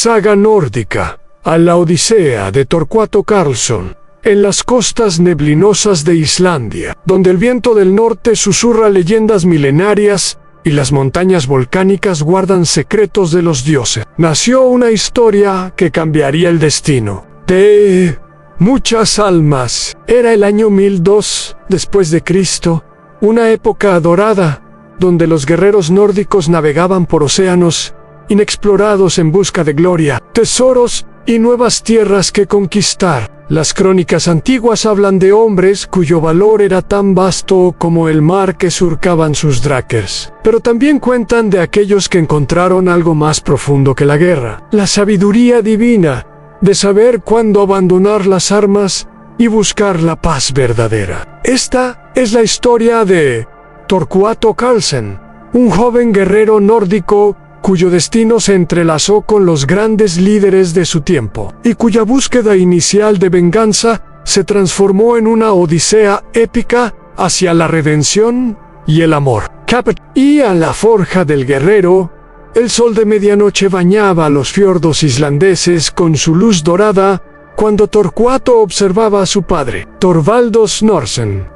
Saga nórdica, a la Odisea de Torquato Carlsson, en las costas neblinosas de Islandia, donde el viento del norte susurra leyendas milenarias y las montañas volcánicas guardan secretos de los dioses, nació una historia que cambiaría el destino de muchas almas. Era el año 1002 después de Cristo, una época dorada, donde los guerreros nórdicos navegaban por océanos inexplorados en busca de gloria, tesoros y nuevas tierras que conquistar. Las crónicas antiguas hablan de hombres cuyo valor era tan vasto como el mar que surcaban sus drakers. Pero también cuentan de aquellos que encontraron algo más profundo que la guerra, la sabiduría divina de saber cuándo abandonar las armas y buscar la paz verdadera. Esta es la historia de Torquato Carlsson, un joven guerrero nórdico cuyo destino se entrelazó con los grandes líderes de su tiempo, y cuya búsqueda inicial de venganza se transformó en una odisea épica hacia la redención y el amor. Y a la forja del guerrero, el sol de medianoche bañaba los fiordos islandeses con su luz dorada cuando Torquato observaba a su padre, Thorvaldo Snorsen,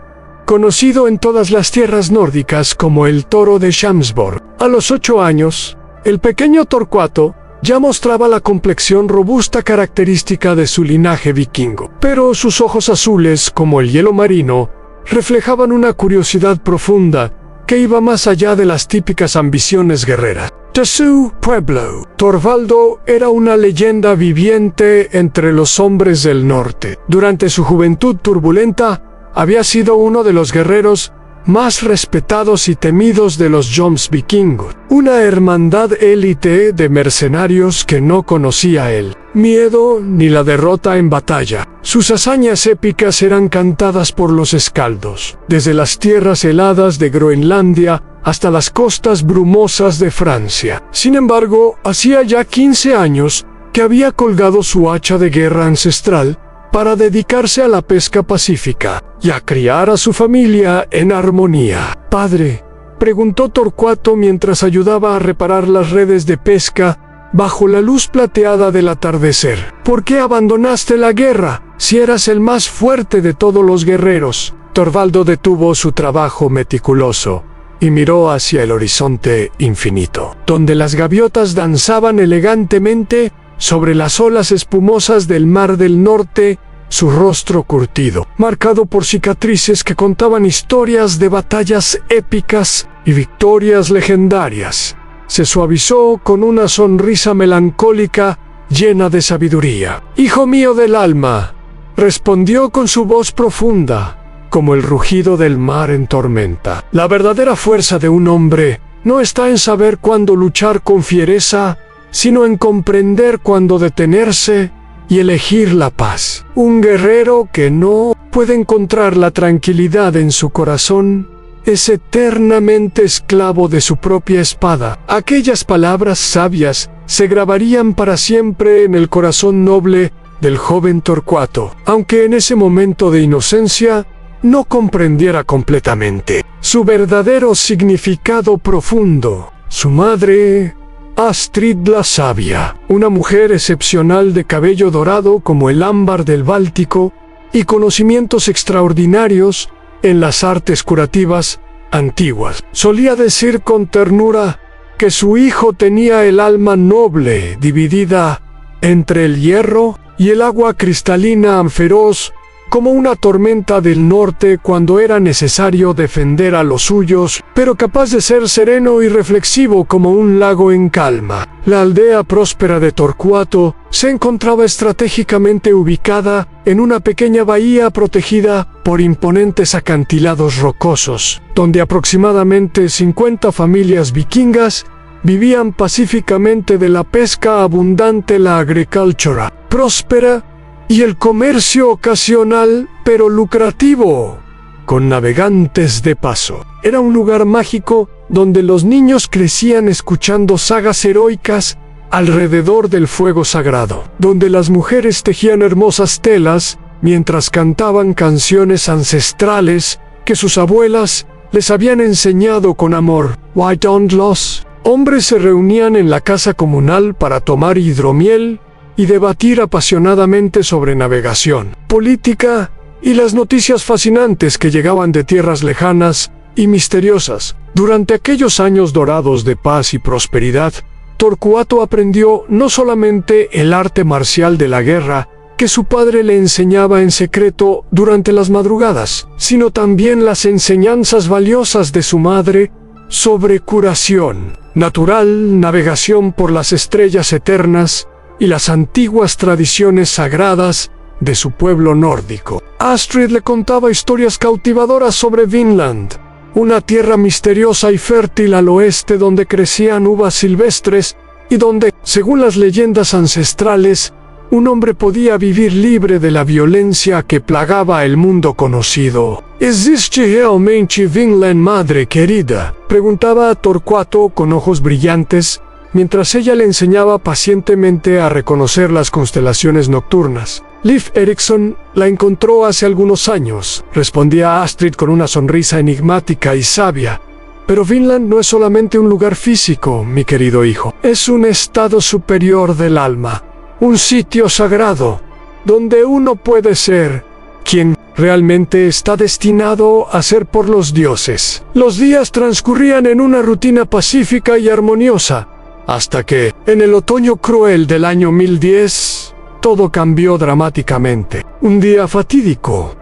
conocido en todas las tierras nórdicas como el Toro de Shamsborg. A los 8 años, el pequeño Torquato ya mostraba la complexión robusta característica de su linaje vikingo, pero sus ojos azules, como el hielo marino, reflejaban una curiosidad profunda que iba más allá de las típicas ambiciones guerreras. De su pueblo, Thorvaldo era una leyenda viviente entre los hombres del norte. Durante su juventud turbulenta, había sido uno de los guerreros más respetados y temidos de los vikingos, una hermandad élite de mercenarios que no conocía el miedo ni la derrota en batalla. Sus hazañas épicas eran cantadas por los escaldos, desde las tierras heladas de Groenlandia hasta las costas brumosas de Francia. Sin embargo, hacía ya 15 años que había colgado su hacha de guerra ancestral para dedicarse a la pesca pacífica y a criar a su familia en armonía. «Padre», preguntó Torquato mientras ayudaba a reparar las redes de pesca bajo la luz plateada del atardecer, «¿por qué abandonaste la guerra si eras el más fuerte de todos los guerreros?» Thorvaldo detuvo su trabajo meticuloso y miró hacia el horizonte infinito, donde las gaviotas danzaban elegantemente sobre las olas espumosas del mar del norte. Su rostro curtido, marcado por cicatrices que contaban historias de batallas épicas y victorias legendarias, se suavizó con una sonrisa melancólica llena de sabiduría. «Hijo mío del alma», respondió con su voz profunda, como el rugido del mar en tormenta. «La verdadera fuerza de un hombre no está en saber cuándo luchar con fiereza, sino en comprender cuándo detenerse y elegir la paz. Un guerrero que no puede encontrar la tranquilidad en su corazón es eternamente esclavo de su propia espada». Aquellas palabras sabias se grabarían para siempre en el corazón noble del joven Torquato, aunque en ese momento de inocencia no comprendiera completamente su verdadero significado profundo. Su madre, Astrid la Sabia, una mujer excepcional de cabello dorado como el ámbar del Báltico y conocimientos extraordinarios en las artes curativas antiguas, solía decir con ternura que su hijo tenía el alma noble dividida entre el hierro y el agua cristalina feroz como una tormenta del norte cuando era necesario defender a los suyos, pero capaz de ser sereno y reflexivo como un lago en calma. La aldea próspera de Torquato se encontraba estratégicamente ubicada en una pequeña bahía protegida por imponentes acantilados rocosos, donde aproximadamente 50 familias vikingas vivían pacíficamente de la pesca abundante, la agricultura próspera y el comercio ocasional pero lucrativo con navegantes de paso. Era un lugar mágico donde los niños crecían escuchando sagas heroicas alrededor del fuego sagrado, donde las mujeres tejían hermosas telas mientras cantaban canciones ancestrales que sus abuelas les habían enseñado con amor. «Why don't los Hombres se reunían en la casa comunal para tomar hidromiel y debatir apasionadamente sobre navegación, política y las noticias fascinantes que llegaban de tierras lejanas y misteriosas. Durante aquellos años dorados de paz y prosperidad, Torcuato aprendió no solamente el arte marcial de la guerra, que su padre le enseñaba en secreto durante las madrugadas, sino también las enseñanzas valiosas de su madre sobre curación natural, navegación por las estrellas eternas y las antiguas tradiciones sagradas de su pueblo nórdico. Astrid le contaba historias cautivadoras sobre Vinland, una tierra misteriosa y fértil al oeste donde crecían uvas silvestres y donde, según las leyendas ancestrales, un hombre podía vivir libre de la violencia que plagaba el mundo conocido. ¿Existe realmente Vinland, madre querida?, preguntaba a Torcuato con ojos brillantes, mientras ella le enseñaba pacientemente a reconocer las constelaciones nocturnas. Liv Eriksson la encontró hace algunos años, respondía Astrid con una sonrisa enigmática y sabia. Pero Vinland no es solamente un lugar físico, mi querido hijo. Es un estado superior del alma. Un sitio sagrado, donde uno puede ser quien realmente está destinado a ser por los dioses. Los días transcurrían en una rutina pacífica y armoniosa, hasta que, en el otoño cruel del año 1010, todo cambió dramáticamente. Un día fatídico,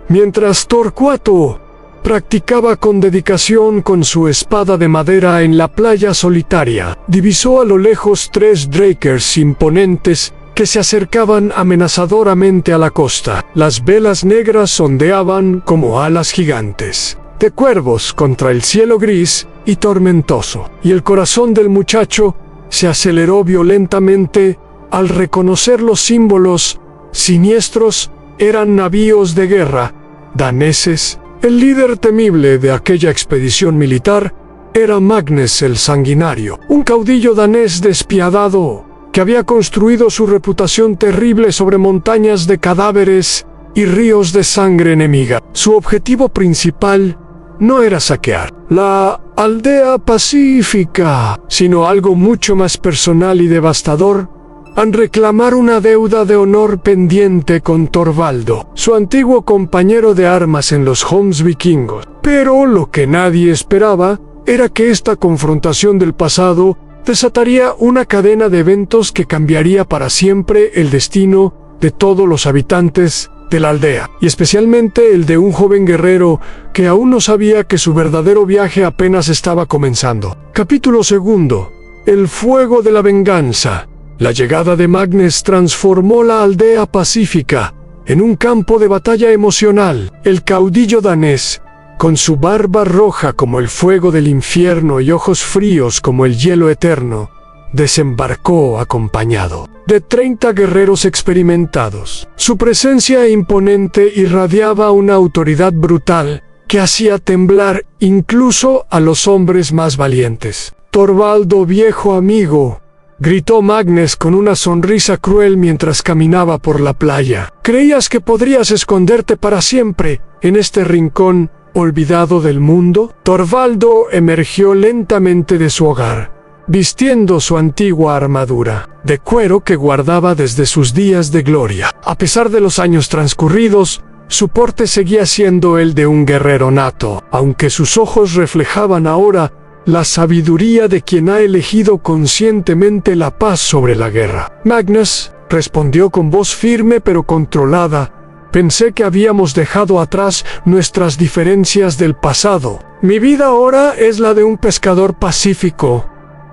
mientras Torcuato practicaba con dedicación con su espada de madera en la playa solitaria, divisó a lo lejos 3 drakers imponentes que se acercaban amenazadoramente a la costa. Las velas negras ondeaban como alas gigantes de cuervos contra el cielo gris y tormentoso, y el corazón del muchacho se aceleró violentamente al reconocer los símbolos siniestros. Eran navíos de guerra daneses. El líder temible de aquella expedición militar era Magnus el Sanguinario, un caudillo danés despiadado que había construido su reputación terrible sobre montañas de cadáveres y ríos de sangre enemiga. Su objetivo principal no era saquear la aldea pacífica, sino algo mucho más personal y devastador: reclamar una deuda de honor pendiente con Torvaldo, su antiguo compañero de armas en los Homs vikingos. Pero lo que nadie esperaba era que esta confrontación del pasado desataría una cadena de eventos que cambiaría para siempre el destino de todos los habitantes de la aldea, y especialmente el de un joven guerrero que aún no sabía que su verdadero viaje apenas estaba comenzando. Capítulo 2. El fuego de la venganza. La llegada de Magnus transformó la aldea pacífica en un campo de batalla emocional. El caudillo danés, con su barba roja como el fuego del infierno y ojos fríos como el hielo eterno, desembarcó acompañado de 30 guerreros experimentados. Su presencia imponente irradiaba una autoridad brutal que hacía temblar incluso a los hombres más valientes. «Torvaldo, viejo amigo», gritó Magnus con una sonrisa cruel mientras caminaba por la playa. «¿Creías que podrías esconderte para siempre en este rincón olvidado del mundo?» Torvaldo emergió lentamente de su hogar, vistiendo su antigua armadura de cuero que guardaba desde sus días de gloria. A pesar de los años transcurridos, su porte seguía siendo el de un guerrero nato, aunque sus ojos reflejaban ahora la sabiduría de quien ha elegido conscientemente la paz sobre la guerra. «Magnus», respondió con voz firme pero controlada, «pensé que habíamos dejado atrás nuestras diferencias del pasado. Mi vida ahora es la de un pescador pacífico».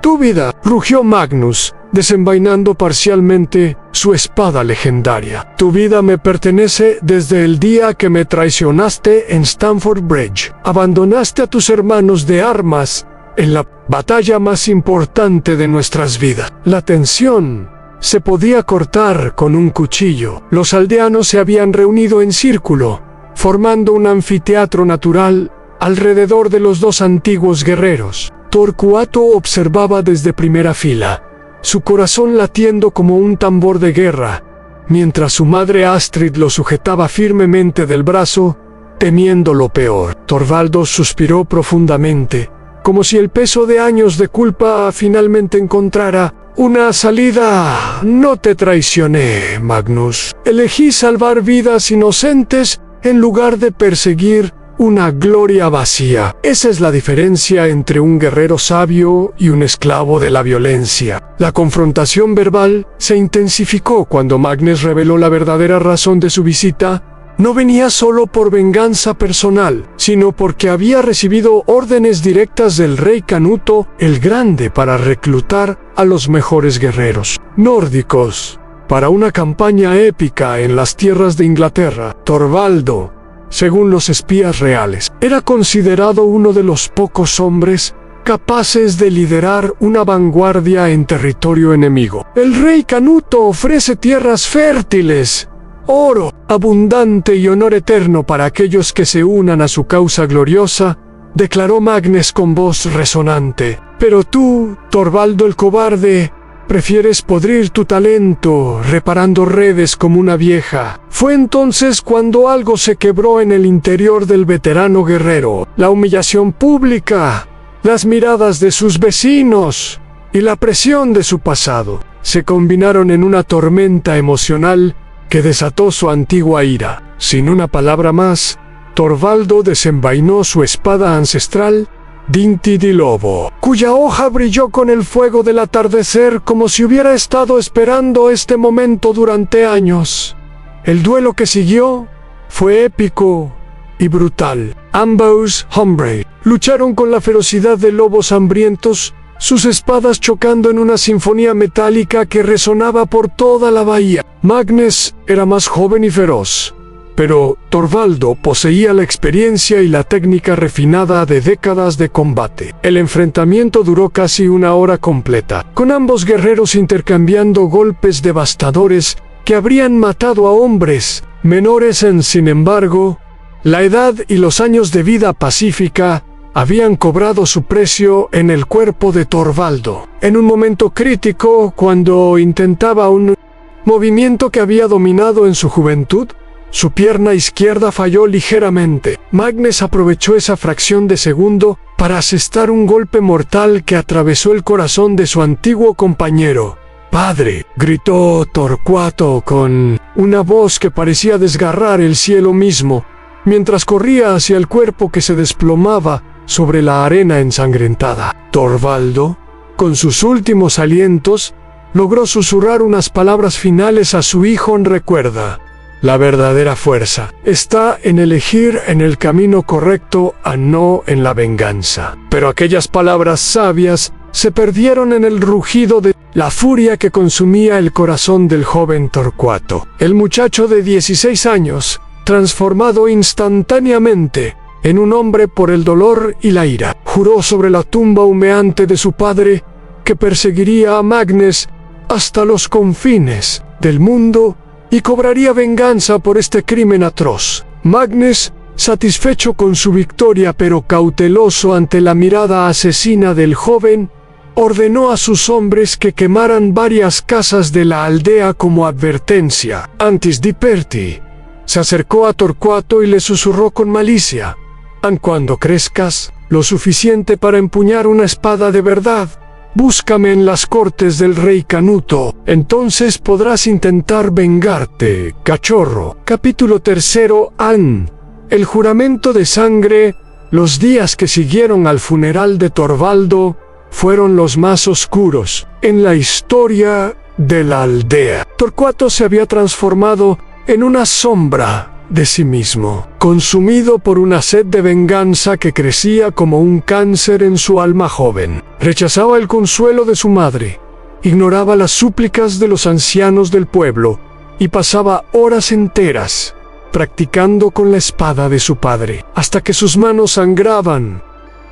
«¿Tu vida?», rugió Magnus, desenvainando parcialmente su espada legendaria. «Tu vida me pertenece desde el día que me traicionaste en Stamford Bridge. Abandonaste a tus hermanos de armas en la batalla más importante de nuestras vidas. La tensión se podía cortar con un cuchillo». Los aldeanos se habían reunido en círculo, formando un anfiteatro natural alrededor de los 2 antiguos guerreros. Torcuato observaba desde primera fila, su corazón latiendo como un tambor de guerra, mientras su madre Astrid lo sujetaba firmemente del brazo, temiendo lo peor. Torvaldo suspiró profundamente como si el peso de años de culpa finalmente encontrara una salida. No te traicioné, Magnus. Elegí salvar vidas inocentes en lugar de perseguir una gloria vacía. Esa es la diferencia entre un guerrero sabio y un esclavo de la violencia. La confrontación verbal se intensificó cuando Magnus reveló la verdadera razón de su visita. No venía solo por venganza personal, sino porque había recibido órdenes directas del rey Canuto el Grande para reclutar a los mejores guerreros nórdicos para una campaña épica en las tierras de Inglaterra. Torvaldo, según los espías reales, era considerado uno de los pocos hombres capaces de liderar una vanguardia en territorio enemigo. El rey Canuto ofrece tierras fértiles, oro abundante y honor eterno para aquellos que se unan a su causa gloriosa, declaró Magnus con voz resonante. Pero tú, Torvaldo el cobarde, prefieres podrir tu talento reparando redes como una vieja. Fue entonces cuando algo se quebró en el interior del veterano guerrero. La humillación pública, las miradas de sus vecinos y la presión de su pasado se combinaron en una tormenta emocional que desató su antigua ira. Sin una palabra más, Torvaldo desenvainó su espada ancestral, Dinti di Lobo, cuya hoja brilló con el fuego del atardecer como si hubiera estado esperando este momento durante años. El duelo que siguió fue épico y brutal. Ambos hombres lucharon con la ferocidad de lobos hambrientos, sus espadas chocando en una sinfonía metálica que resonaba por toda la bahía. Magnus era más joven y feroz, pero Torvaldo poseía la experiencia y la técnica refinada de décadas de combate. El enfrentamiento duró casi una hora completa, con ambos guerreros intercambiando golpes devastadores que habrían matado a hombres menores. Sin embargo, la edad y los años de vida pacífica habían cobrado su precio en el cuerpo de Torvaldo. En un momento crítico, cuando intentaba un movimiento que había dominado en su juventud, su pierna izquierda falló ligeramente. Magnus aprovechó esa fracción de segundo para asestar un golpe mortal que atravesó el corazón de su antiguo compañero. «¡Padre!», gritó Torcuato con una voz que parecía desgarrar el cielo mismo, mientras corría hacia el cuerpo que se desplomaba sobre la arena ensangrentada. Torvaldo, con sus últimos alientos, logró susurrar unas palabras finales a su hijo. Recuerda, la verdadera fuerza está en elegir en el camino correcto, a no en la venganza. Pero aquellas palabras sabias se perdieron en el rugido de la furia que consumía el corazón del joven Torcuato. El muchacho de 16 años, transformado instantáneamente en un hombre por el dolor y la ira, juró sobre la tumba humeante de su padre que perseguiría a Magnus hasta los confines del mundo y cobraría venganza por este crimen atroz. Magnus, satisfecho con su victoria pero cauteloso ante la mirada asesina del joven, ordenó a sus hombres que quemaran varias casas de la aldea como advertencia. Antes di Perti se acercó a Torcuato y le susurró con malicia: «Aun cuando crezcas lo suficiente para empuñar una espada de verdad, búscame en las cortes del rey Canuto. Entonces podrás intentar vengarte, cachorro». Capítulo 3. An. El juramento de sangre. Los días que siguieron al funeral de Torvaldo fueron los más oscuros en la historia de la aldea. Torcuato se había transformado en una sombra de sí mismo, consumido por una sed de venganza que crecía como un cáncer en su alma joven. Rechazaba el consuelo de su madre, ignoraba las súplicas de los ancianos del pueblo y pasaba horas enteras practicando con la espada de su padre, hasta que sus manos sangraban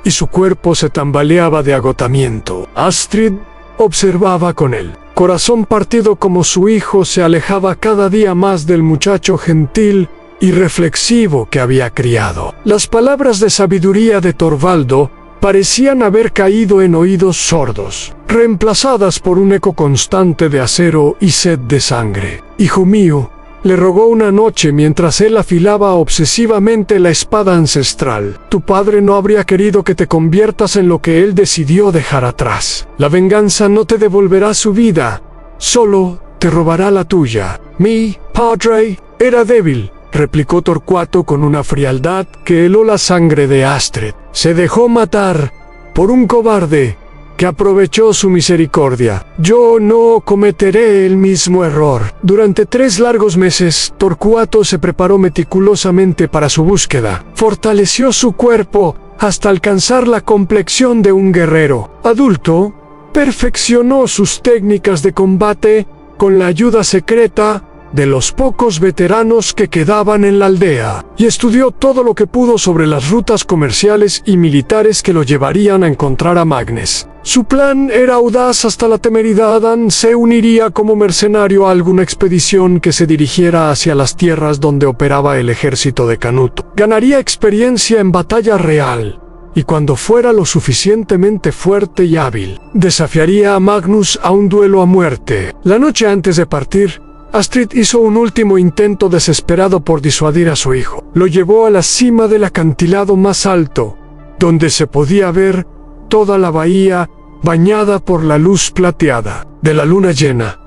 y su cuerpo se tambaleaba de agotamiento. Astrid observaba con él, corazón partido, como su hijo se alejaba cada día más del muchacho gentil y reflexivo que había criado. Las palabras de sabiduría de Torvaldo parecían haber caído en oídos sordos, reemplazadas por un eco constante de acero y sed de sangre. «Hijo mío, le rogó una noche mientras él afilaba obsesivamente la espada ancestral. Tu padre no habría querido que te conviertas en lo que él decidió dejar atrás. La venganza no te devolverá su vida, solo te robará la tuya. Mi padre era débil, replicó Torcuato con una frialdad que heló la sangre de Astrid. Se dejó matar por un cobarde que aprovechó su misericordia. Yo no cometeré el mismo error. Durante 3 largos meses, Torcuato se preparó meticulosamente para su búsqueda. Fortaleció su cuerpo hasta alcanzar la complexión de un guerrero adulto. Perfeccionó sus técnicas de combate con la ayuda secreta de los pocos veteranos que quedaban en la aldea, y estudió todo lo que pudo sobre las rutas comerciales y militares que lo llevarían a encontrar a Magnus. Su plan era audaz hasta la temeridad. Adam se uniría como mercenario a alguna expedición que se dirigiera hacia las tierras donde operaba el ejército de Canuto. Ganaría experiencia en batalla real, y cuando fuera lo suficientemente fuerte y hábil, desafiaría a Magnus a un duelo a muerte. La noche antes de partir, Astrid hizo un último intento desesperado por disuadir a su hijo. Lo llevó a la cima del acantilado más alto, donde se podía ver toda la bahía bañada por la luz plateada de la luna llena,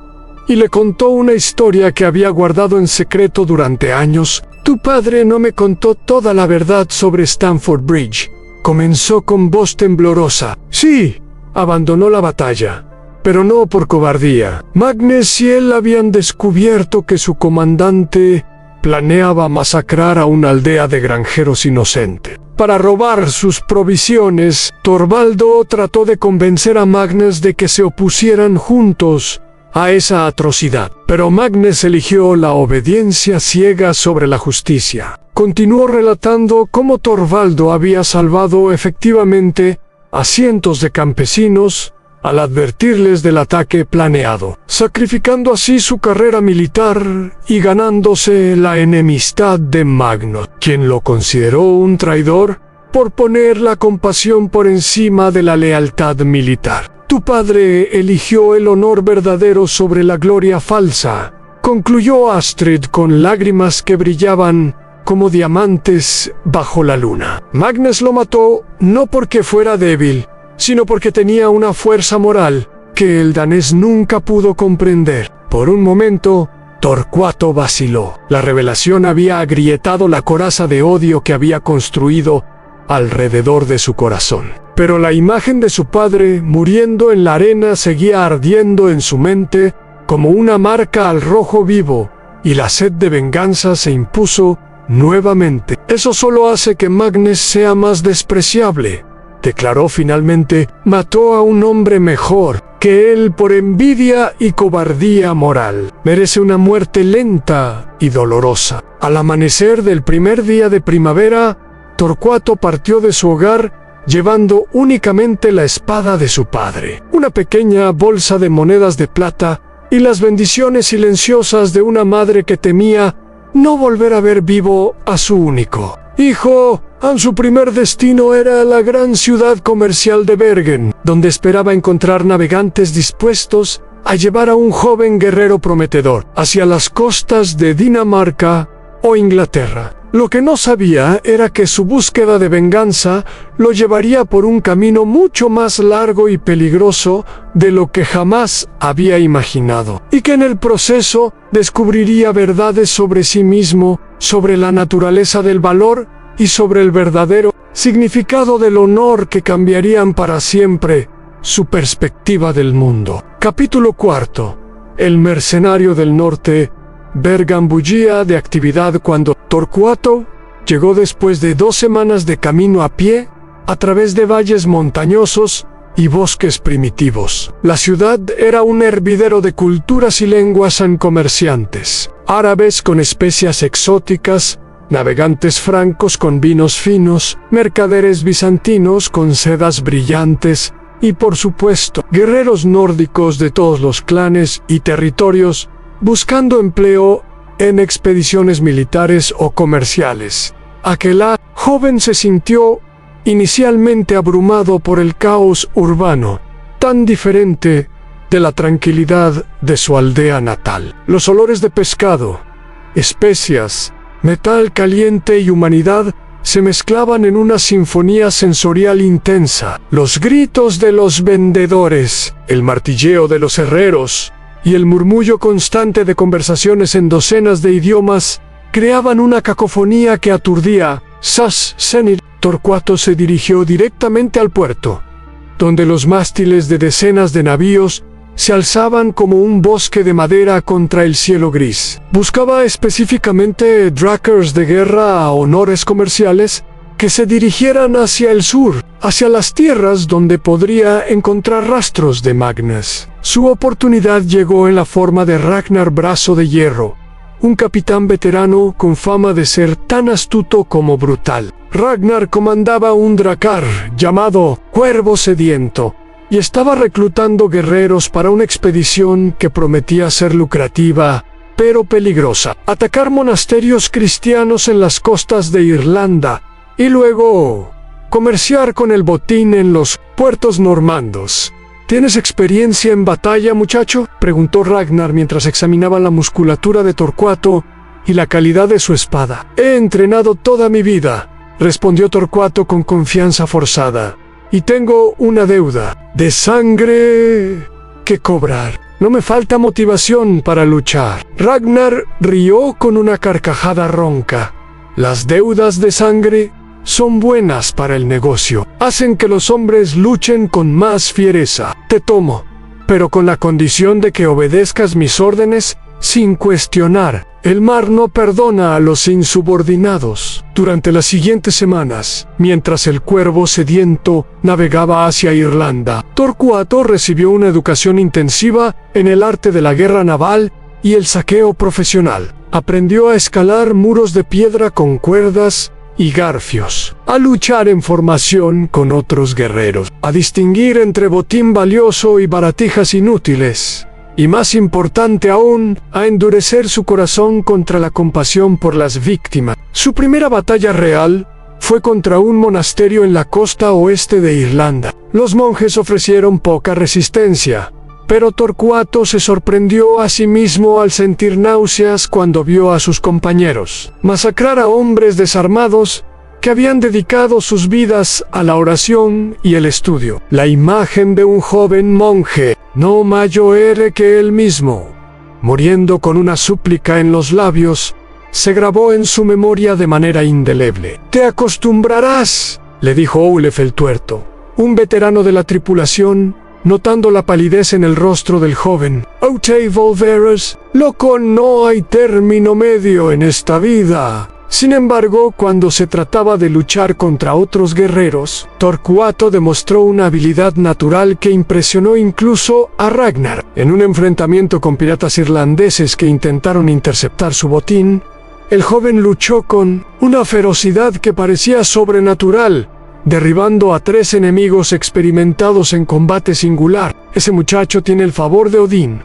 y le contó una historia que había guardado en secreto durante años. Tu padre no me contó toda la verdad sobre Stamford Bridge, comenzó con voz temblorosa. Sí, abandonó la batalla, pero no por cobardía. Magnus y él habían descubierto que su comandante planeaba masacrar a una aldea de granjeros inocentes. Para robar sus provisiones, Torvaldo trató de convencer a Magnus de que se opusieran juntos a esa atrocidad, pero Magnus eligió la obediencia ciega sobre la justicia. Continuó relatando cómo Torvaldo había salvado efectivamente a cientos de campesinos al advertirles del ataque planeado, sacrificando así su carrera militar y ganándose la enemistad de Magnus, quien lo consideró un traidor por poner la compasión por encima de la lealtad militar. Tu padre eligió el honor verdadero sobre la gloria falsa, concluyó Astrid con lágrimas que brillaban como diamantes bajo la luna. Magnus lo mató no porque fuera débil, sino porque tenía una fuerza moral que el danés nunca pudo comprender. Por un momento, Torcuato vaciló. La revelación había agrietado la coraza de odio que había construido alrededor de su corazón. Pero la imagen de su padre muriendo en la arena seguía ardiendo en su mente como una marca al rojo vivo, y la sed de venganza se impuso nuevamente. Eso solo hace que Magnus sea más despreciable, declaró finalmente. Mató a un hombre mejor que él por envidia y cobardía moral. Merece una muerte lenta y dolorosa. Al amanecer del primer día de primavera, Torcuato partió de su hogar llevando únicamente la espada de su padre, una pequeña bolsa de monedas de plata y las bendiciones silenciosas de una madre que temía no volver a ver vivo a su único hijo. Su primer destino era la gran ciudad comercial de Bergen, donde esperaba encontrar navegantes dispuestos a llevar a un joven guerrero prometedor hacia las costas de Dinamarca o Inglaterra. Lo que no sabía era que su búsqueda de venganza lo llevaría por un camino mucho más largo y peligroso de lo que jamás había imaginado, y que en el proceso descubriría verdades sobre sí mismo, sobre la naturaleza del valor y sobre el verdadero significado del honor que cambiarían para siempre su perspectiva del mundo. Capítulo 4. El mercenario del norte. Bergen bullía de actividad cuando Torcuato llegó después de 2 semanas de camino a pie, a través de valles montañosos y bosques primitivos. La ciudad era un hervidero de culturas y lenguas en comerciantes, árabes con especias exóticas, navegantes francos con vinos finos, mercaderes bizantinos con sedas brillantes y, por supuesto, guerreros nórdicos de todos los clanes y territorios buscando empleo en expediciones militares o comerciales. Aquel joven se sintió inicialmente abrumado por el caos urbano, tan diferente de la tranquilidad de su aldea natal. Los olores de pescado, especias, metal caliente y humanidad se mezclaban en una sinfonía sensorial intensa. Los gritos de los vendedores, el martilleo de los herreros y el murmullo constante de conversaciones en docenas de idiomas creaban una cacofonía que aturdía. Sas Senir. Torcuato se dirigió directamente al puerto, donde los mástiles de decenas de navíos se alzaban como un bosque de madera contra el cielo gris. Buscaba específicamente drakers de guerra a honores comerciales que se dirigieran hacia el sur, hacia las tierras donde podría encontrar rastros de Magnus. Su oportunidad llegó en la forma de Ragnar Brazo de Hierro, un capitán veterano con fama de ser tan astuto como brutal. Ragnar comandaba un drakkar llamado Cuervo Sediento y estaba reclutando guerreros para una expedición que prometía ser lucrativa, pero peligrosa. Atacar monasterios cristianos en las costas de Irlanda y luego comerciar con el botín en los puertos normandos. ¿Tienes experiencia en batalla, muchacho?, preguntó Ragnar mientras examinaba la musculatura de Torcuato y la calidad de su espada. He entrenado toda mi vida, respondió Torcuato con confianza forzada, y tengo una deuda de sangre que cobrar. No me falta motivación para luchar. Ragnar rió con una carcajada ronca. Las deudas de sangre son buenas para el negocio. Hacen que los hombres luchen con más fiereza. Te tomo, pero con la condición de que obedezcas mis órdenes sin cuestionar. El mar no perdona a los insubordinados. Durante las siguientes semanas, mientras el Cuervo Sediento navegaba hacia Irlanda, Torcuato recibió una educación intensiva en el arte de la guerra naval y el saqueo profesional. Aprendió a escalar muros de piedra con cuerdas y garfios, a luchar en formación con otros guerreros, a distinguir entre botín valioso y baratijas inútiles, y más importante aún, a endurecer su corazón contra la compasión por las víctimas. Su primera batalla real fue contra un monasterio en la costa oeste de Irlanda. Los monjes ofrecieron poca resistencia, pero Torcuato se sorprendió a sí mismo al sentir náuseas cuando vio a sus compañeros masacrar a hombres desarmados que habían dedicado sus vidas a la oración y el estudio. La imagen de un joven monje, no mayor que él mismo, muriendo con una súplica en los labios, se grabó en su memoria de manera indeleble. «Te acostumbrarás», le dijo Olef el Tuerto, un veterano de la tripulación, notando la palidez en el rostro del joven. «O te volverás, loco, no hay término medio en esta vida». Sin embargo, cuando se trataba de luchar contra otros guerreros, Torcuato demostró una habilidad natural que impresionó incluso a Ragnar. En un enfrentamiento con piratas irlandeses que intentaron interceptar su botín, el joven luchó con una ferocidad que parecía sobrenatural, derribando a 3 enemigos experimentados en combate singular. «Ese muchacho tiene el favor de Odín»,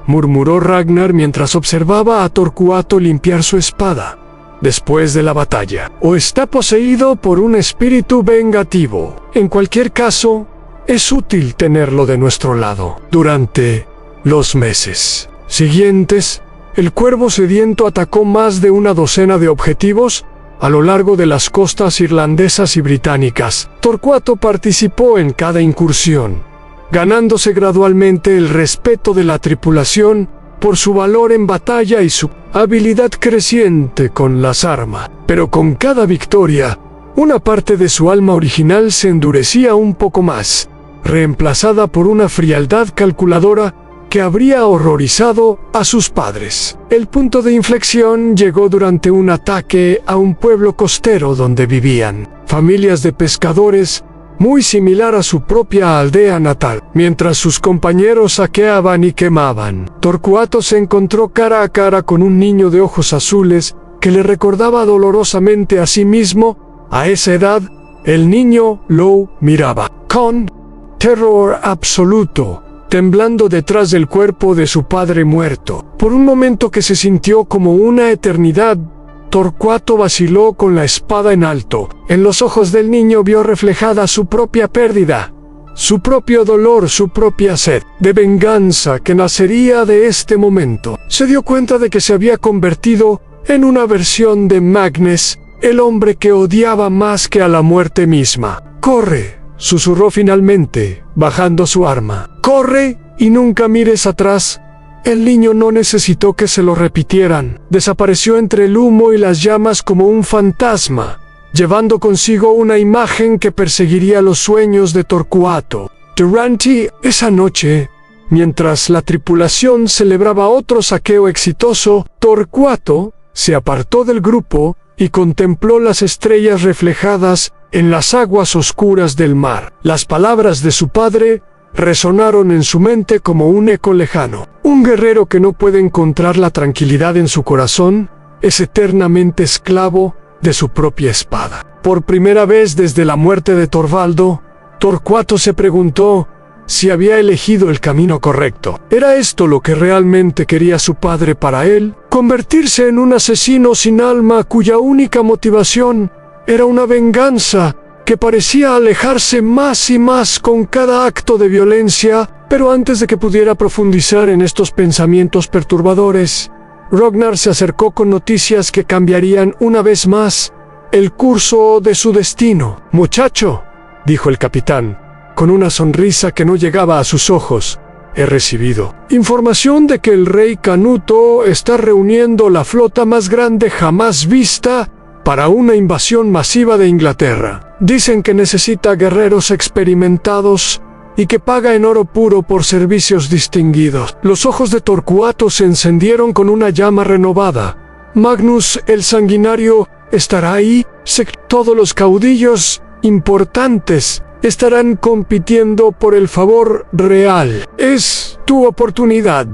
murmuró Ragnar mientras observaba a Torcuato limpiar su espada después de la batalla. «O está poseído por un espíritu vengativo. En cualquier caso, es útil tenerlo de nuestro lado». Durante los meses siguientes, el Cuervo Sediento atacó más de una docena de objetivos a lo largo de las costas irlandesas y británicas. Torcuato participó en cada incursión, ganándose gradualmente el respeto de la tripulación por su valor en batalla y su habilidad creciente con las armas. Pero con cada victoria, una parte de su alma original se endurecía un poco más, reemplazada por una frialdad calculadora que habría horrorizado a sus padres. El punto de inflexión llegó durante un ataque a un pueblo costero donde vivían familias de pescadores, muy similar a su propia aldea natal. Mientras sus compañeros saqueaban y quemaban, Torcuato se encontró cara a cara con un niño de ojos azules que le recordaba dolorosamente a sí mismo. A esa edad, el niño lo miraba con terror absoluto, temblando detrás del cuerpo de su padre muerto. Por un momento que se sintió como una eternidad, Torcuato vaciló con la espada en alto. En los ojos del niño vio reflejada su propia pérdida, su propio dolor, su propia sed de venganza que nacería de este momento. Se dio cuenta de que se había convertido en una versión de Magnus, el hombre que odiaba más que a la muerte misma. «Corre», susurró finalmente, bajando su arma. «Corre y nunca mires atrás». El niño no necesitó que se lo repitieran. Desapareció entre el humo y las llamas como un fantasma, llevando consigo una imagen que perseguiría los sueños de Torquato. Durante esa noche, mientras la tripulación celebraba otro saqueo exitoso, Torquato se apartó del grupo y contempló las estrellas reflejadas en las aguas oscuras del mar. Las palabras de su padre resonaron en su mente como un eco lejano. Un guerrero que no puede encontrar la tranquilidad en su corazón es eternamente esclavo de su propia espada. Por primera vez desde la muerte de Torvaldo, Torquato se preguntó si había elegido el camino correcto. ¿Era esto lo que realmente quería su padre para él? ¿Convertirse en un asesino sin alma cuya única motivación era una venganza que parecía alejarse más y más con cada acto de violencia? Pero antes de que pudiera profundizar en estos pensamientos perturbadores, Ragnar se acercó con noticias que cambiarían una vez más el curso de su destino. «Muchacho», dijo el capitán, con una sonrisa que no llegaba a sus ojos, «he recibido información de que el rey Canuto está reuniendo la flota más grande jamás vista para una invasión masiva de Inglaterra. Dicen que necesita guerreros experimentados y que paga en oro puro por servicios distinguidos». Los ojos de Torquato se encendieron con una llama renovada. «Magnus el Sanguinario estará ahí. Todos los caudillos importantes estarán compitiendo por el favor real. Es tu oportunidad,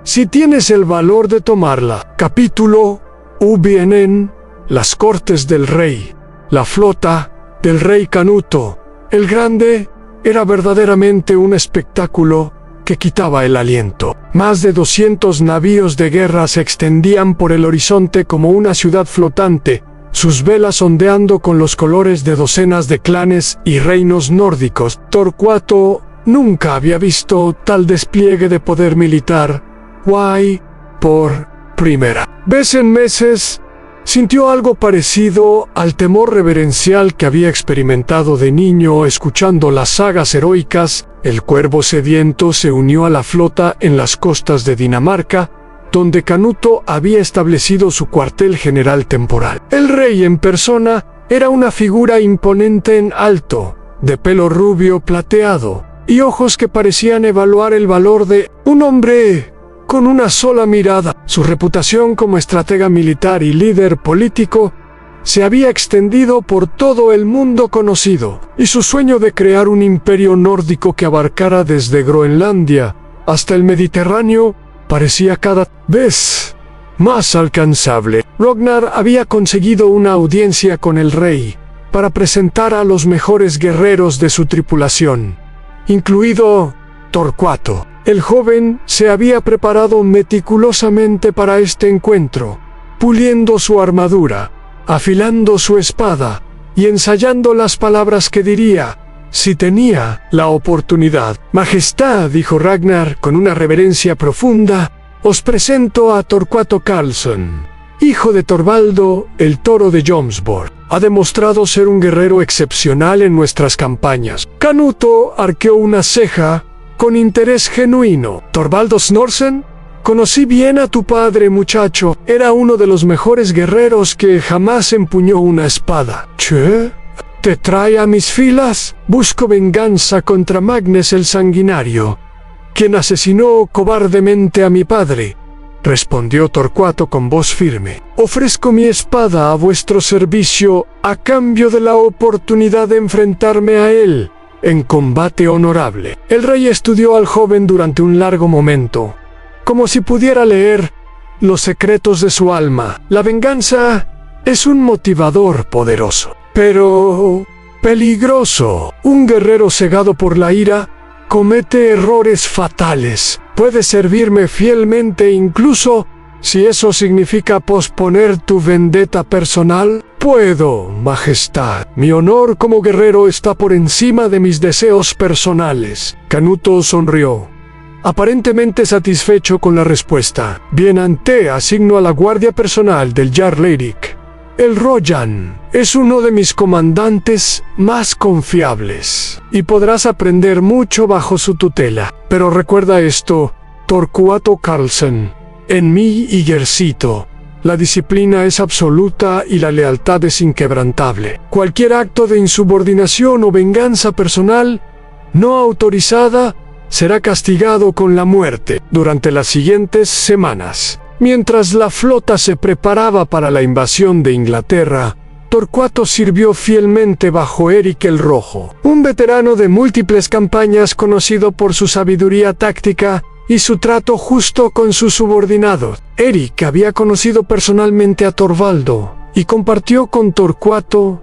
si tienes el valor de tomarla». Capítulo UBNN. Las cortes del rey. La flota del rey Canuto el Grande era verdaderamente un espectáculo que quitaba el aliento. Más de 200 navíos de guerra se extendían por el horizonte como una ciudad flotante, sus velas ondeando con los colores de docenas de clanes y reinos nórdicos. Torquato nunca había visto tal despliegue de poder militar. Guay, por primera vez en meses, sintió algo parecido al temor reverencial que había experimentado de niño escuchando las sagas heroicas. El Cuervo Sediento se unió a la flota en las costas de Dinamarca, donde Canuto había establecido su cuartel general temporal. El rey en persona era una figura imponente en alto, de pelo rubio plateado, y ojos que parecían evaluar el valor de un hombre con una sola mirada. Su reputación como estratega militar y líder político se había extendido por todo el mundo conocido, y su sueño de crear un imperio nórdico que abarcara desde Groenlandia hasta el Mediterráneo parecía cada vez más alcanzable. Ragnar había conseguido una audiencia con el rey para presentar a los mejores guerreros de su tripulación, incluido Torquato. El joven se había preparado meticulosamente para este encuentro, puliendo su armadura, afilando su espada y ensayando las palabras que diría si tenía la oportunidad. «Majestad», dijo Ragnar con una reverencia profunda, «os presento a Torquato Carlson, hijo de Torvaldo, el Toro de Jomsborg. Ha demostrado ser un guerrero excepcional en nuestras campañas». Canuto arqueó una ceja con interés genuino. «Torvaldo Snorsen, conocí bien a tu padre, muchacho. Era uno de los mejores guerreros que jamás empuñó una espada». «¿Che? ¿Te trae a mis filas? Busco venganza contra Magnus el Sanguinario, quien asesinó cobardemente a mi padre», respondió Torquato con voz firme. «Ofrezco mi espada a vuestro servicio a cambio de la oportunidad de enfrentarme a él en combate honorable». El rey estudió al joven durante un largo momento, como si pudiera leer los secretos de su alma. La venganza es un motivador poderoso, pero peligroso. Un guerrero cegado por la ira comete errores fatales. Puede servirme fielmente incluso si eso significa posponer tu vendetta personal. «Puedo, majestad. Mi honor como guerrero está por encima de mis deseos personales». Canuto sonrió. aparentemente satisfecho con la respuesta. Bien, ante asigno a la guardia personal del Jarl Eirik. El Royan es uno de mis comandantes más confiables, y podrás aprender mucho bajo su tutela. Pero recuerda esto, Torquato Carlson, en mi ejército, la disciplina es absoluta y la lealtad es inquebrantable. Cualquier acto de insubordinación o venganza personal no autorizada será castigado con la muerte. Durante las siguientes semanas, mientras la flota se preparaba para la invasión de Inglaterra, Torquato sirvió fielmente bajo Eric el Rojo, un veterano de múltiples campañas conocido por su sabiduría táctica y su trato justo con sus subordinados. Eric había conocido personalmente a Torvaldo y compartió con Torquato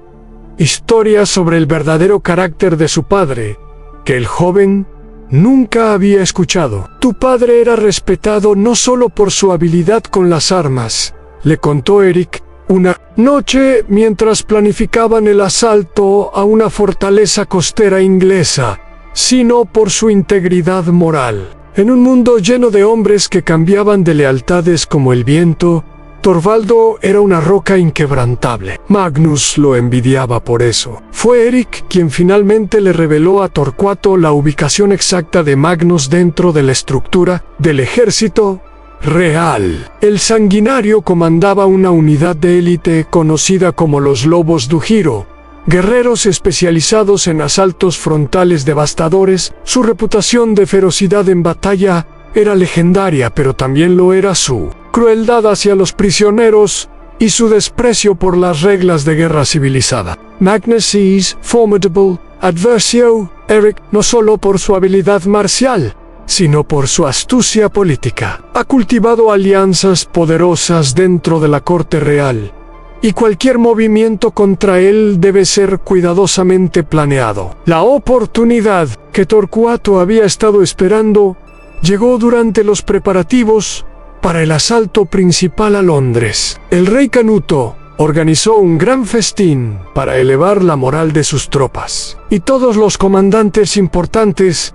historias sobre el verdadero carácter de su padre, que el joven nunca había escuchado. Tu padre era respetado no solo por su habilidad con las armas, le contó Eric una noche mientras planificaban el asalto a una fortaleza costera inglesa, sino por su integridad moral. En un mundo lleno de hombres que cambiaban de lealtades como el viento, Torvaldo era una roca inquebrantable. Magnus lo envidiaba por eso. Fue Eric quien finalmente le reveló a Torquato la ubicación exacta de Magnus dentro de la estructura del ejército real. El sanguinario comandaba una unidad de élite conocida como los Lobos Dujiro, guerreros especializados en asaltos frontales devastadores. Su reputación de ferocidad en batalla era legendaria, pero también lo era su crueldad hacia los prisioneros y su desprecio por las reglas de guerra civilizada. Magnus is formidable adversario, Eric, no solo por su habilidad marcial, sino por su astucia política. Ha cultivado alianzas poderosas dentro de la corte real, y cualquier movimiento contra él debe ser cuidadosamente planeado. La oportunidad que Torquato había estado esperando llegó durante los preparativos para el asalto principal a Londres. El rey Canuto organizó un gran festín para elevar la moral de sus tropas, y todos los comandantes importantes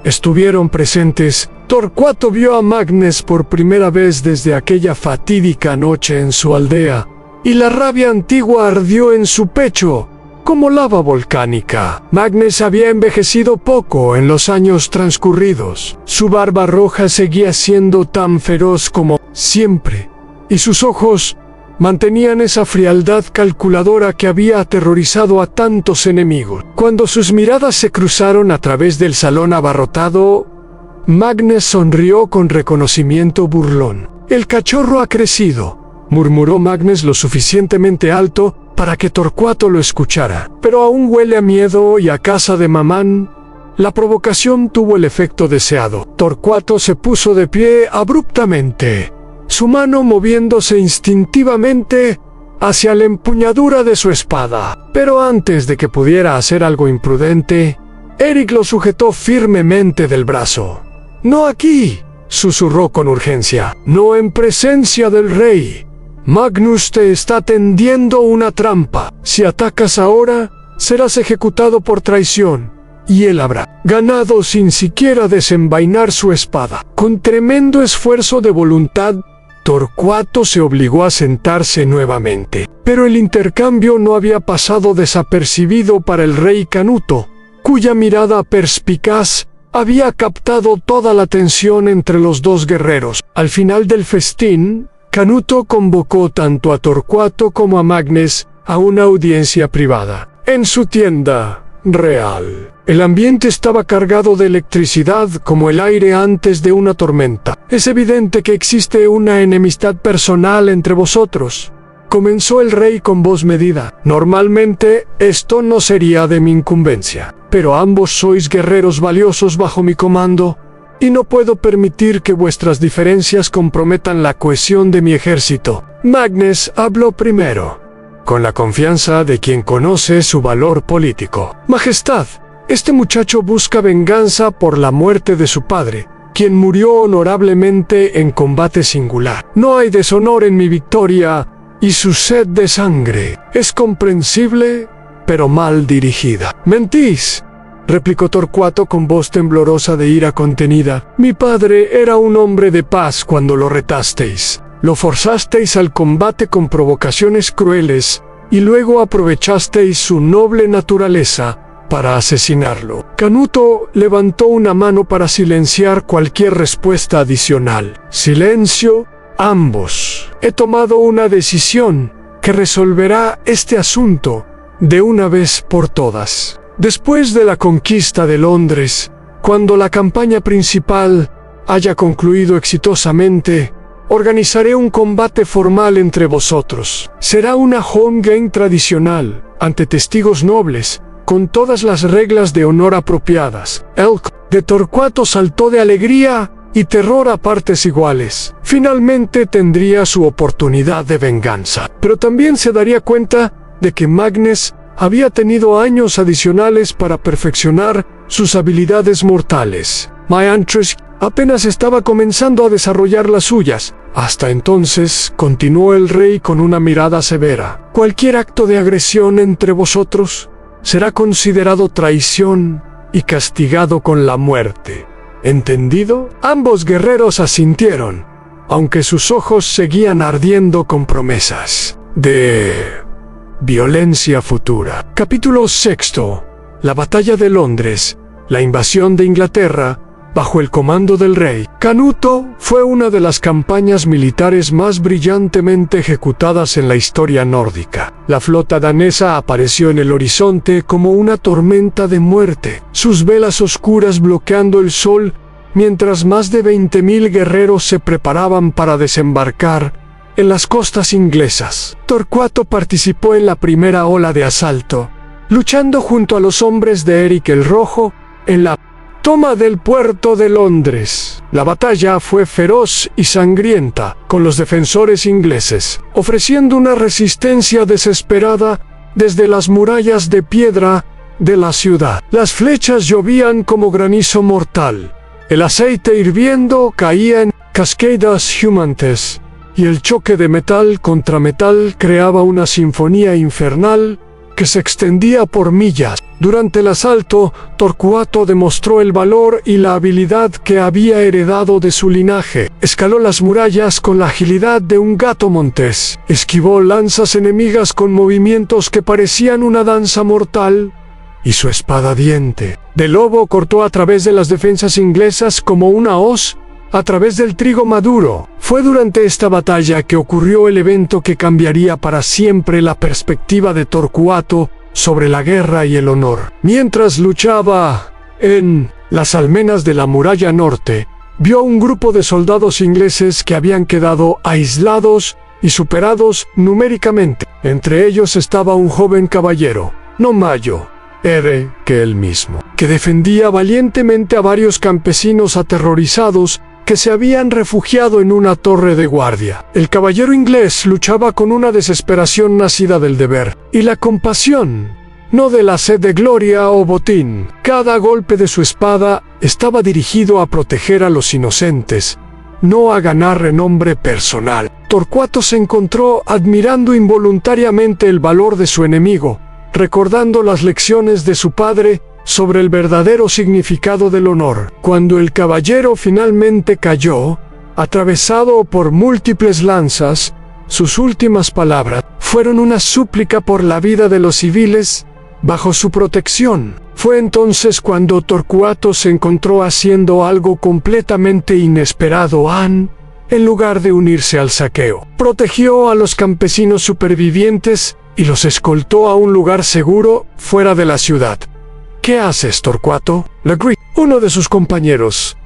estuvieron presentes. Torquato vio a Magnus por primera vez desde aquella fatídica noche en su aldea, y la rabia antigua ardió en su pecho como lava volcánica. Magnus había envejecido poco en los años transcurridos. Su barba roja seguía siendo tan feroz como siempre, y sus ojos mantenían esa frialdad calculadora que había aterrorizado a tantos enemigos. Cuando sus miradas se cruzaron a través del salón abarrotado, Magnus sonrió con reconocimiento burlón. «El cachorro ha crecido», murmuró Magnus lo suficientemente alto para que Torquato lo escuchara. «Pero aún huele a miedo y a casa de mamán». La provocación tuvo el efecto deseado. Torquato se puso de pie abruptamente, su mano moviéndose instintivamente hacia la empuñadura de su espada. Pero antes de que pudiera hacer algo imprudente, Eric lo sujetó firmemente del brazo. «No aquí», susurró con urgencia. «No en presencia del rey. Magnus te está tendiendo una trampa. Si atacas ahora, serás ejecutado por traición, y él habrá ganado sin siquiera desenvainar su espada». Con tremendo esfuerzo de voluntad, Torquato se obligó a sentarse nuevamente. Pero el intercambio no había pasado desapercibido para el rey Canuto, cuya mirada perspicaz había captado toda la tensión entre los dos guerreros. Al final del festín, Canuto convocó tanto a Torquato como a Magnus a una audiencia privada en su tienda real. El ambiente estaba cargado de electricidad como el aire antes de una tormenta. «Es evidente que existe una enemistad personal entre vosotros», comenzó el rey con voz medida. «Normalmente esto no sería de mi incumbencia, pero ambos sois guerreros valiosos bajo mi comando, y no puedo permitir que vuestras diferencias comprometan la cohesión de mi ejército». Magnus habló primero, con la confianza de quien conoce su valor político. «Majestad, este muchacho busca venganza por la muerte de su padre, quien murió honorablemente en combate singular. No hay deshonor en mi victoria, y su sed de sangre es comprensible, pero mal dirigida». «Mentís», replicó Torcuato con voz temblorosa de ira contenida. Mi padre era un hombre de paz cuando lo retasteis. Lo forzasteis al combate con provocaciones crueles y luego aprovechasteis su noble naturaleza para asesinarlo. Canuto levantó una mano para silenciar cualquier respuesta adicional. Silencio, ambos. He tomado una decisión que resolverá este asunto de una vez por todas. Después de la conquista de Londres, cuando la campaña principal haya concluido exitosamente, organizaré un combate formal entre vosotros. Será una home game tradicional, ante testigos nobles, con todas las reglas de honor apropiadas. Elk de Torcuato saltó de alegría y terror a partes iguales. Finalmente tendría su oportunidad de venganza, pero también se daría cuenta de que Magnus había tenido años adicionales para perfeccionar sus habilidades mortales. Mayantres apenas estaba comenzando a desarrollar las suyas. Hasta entonces, continuó el rey con una mirada severa, cualquier acto de agresión entre vosotros será considerado traición y castigado con la muerte. ¿Entendido? Ambos guerreros asintieron, aunque sus ojos seguían ardiendo con promesas de violencia futura. Capítulo 6. La batalla de Londres, la invasión de Inglaterra, bajo el comando del rey. Canuto fue una de las campañas militares más brillantemente ejecutadas en la historia nórdica. La flota danesa apareció en el horizonte como una tormenta de muerte, sus velas oscuras bloqueando el sol, mientras más de 20.000 guerreros se preparaban para desembarcar en las costas inglesas. Torcuato participó en la primera ola de asalto, luchando junto a los hombres de Eric el Rojo en la toma del puerto de Londres. La batalla fue feroz y sangrienta, con los defensores ingleses ofreciendo una resistencia desesperada desde las murallas de piedra de la ciudad. Las flechas llovían como granizo mortal, el aceite hirviendo caía en cascadas humeantes, y el choque de metal contra metal creaba una sinfonía infernal que se extendía por millas. Durante el asalto, Torcuato demostró el valor y la habilidad que había heredado de su linaje. Escaló las murallas con la agilidad de un gato montés. Esquivó lanzas enemigas con movimientos que parecían una danza mortal. Y su espada diente de lobo cortó a través de las defensas inglesas como una hoz a través del trigo maduro. Fue durante esta batalla que ocurrió el evento que cambiaría para siempre la perspectiva de Torcuato sobre la guerra y el honor. Mientras luchaba en las almenas de la muralla norte, vio un grupo de soldados ingleses que habían quedado aislados y superados numéricamente. Entre ellos estaba un joven caballero, no mayor que él mismo, que defendía valientemente a varios campesinos aterrorizados que se habían refugiado en una torre de guardia. El caballero inglés luchaba con una desesperación nacida del deber y la compasión, no de la sed de gloria o botín. Cada golpe de su espada estaba dirigido a proteger a los inocentes, no a ganar renombre personal. Torcuato se encontró admirando involuntariamente el valor de su enemigo, recordando las lecciones de su padre sobre el verdadero significado del honor. Cuando el caballero finalmente cayó, atravesado por múltiples lanzas, sus últimas palabras fueron una súplica por la vida de los civiles bajo su protección. Fue entonces cuando Torcuato se encontró haciendo algo completamente inesperado. En lugar de unirse al saqueo, protegió a los campesinos supervivientes y los escoltó a un lugar seguro fuera de la ciudad. ¿Qué haces, Torcuato?, le gritó uno de sus compañeros.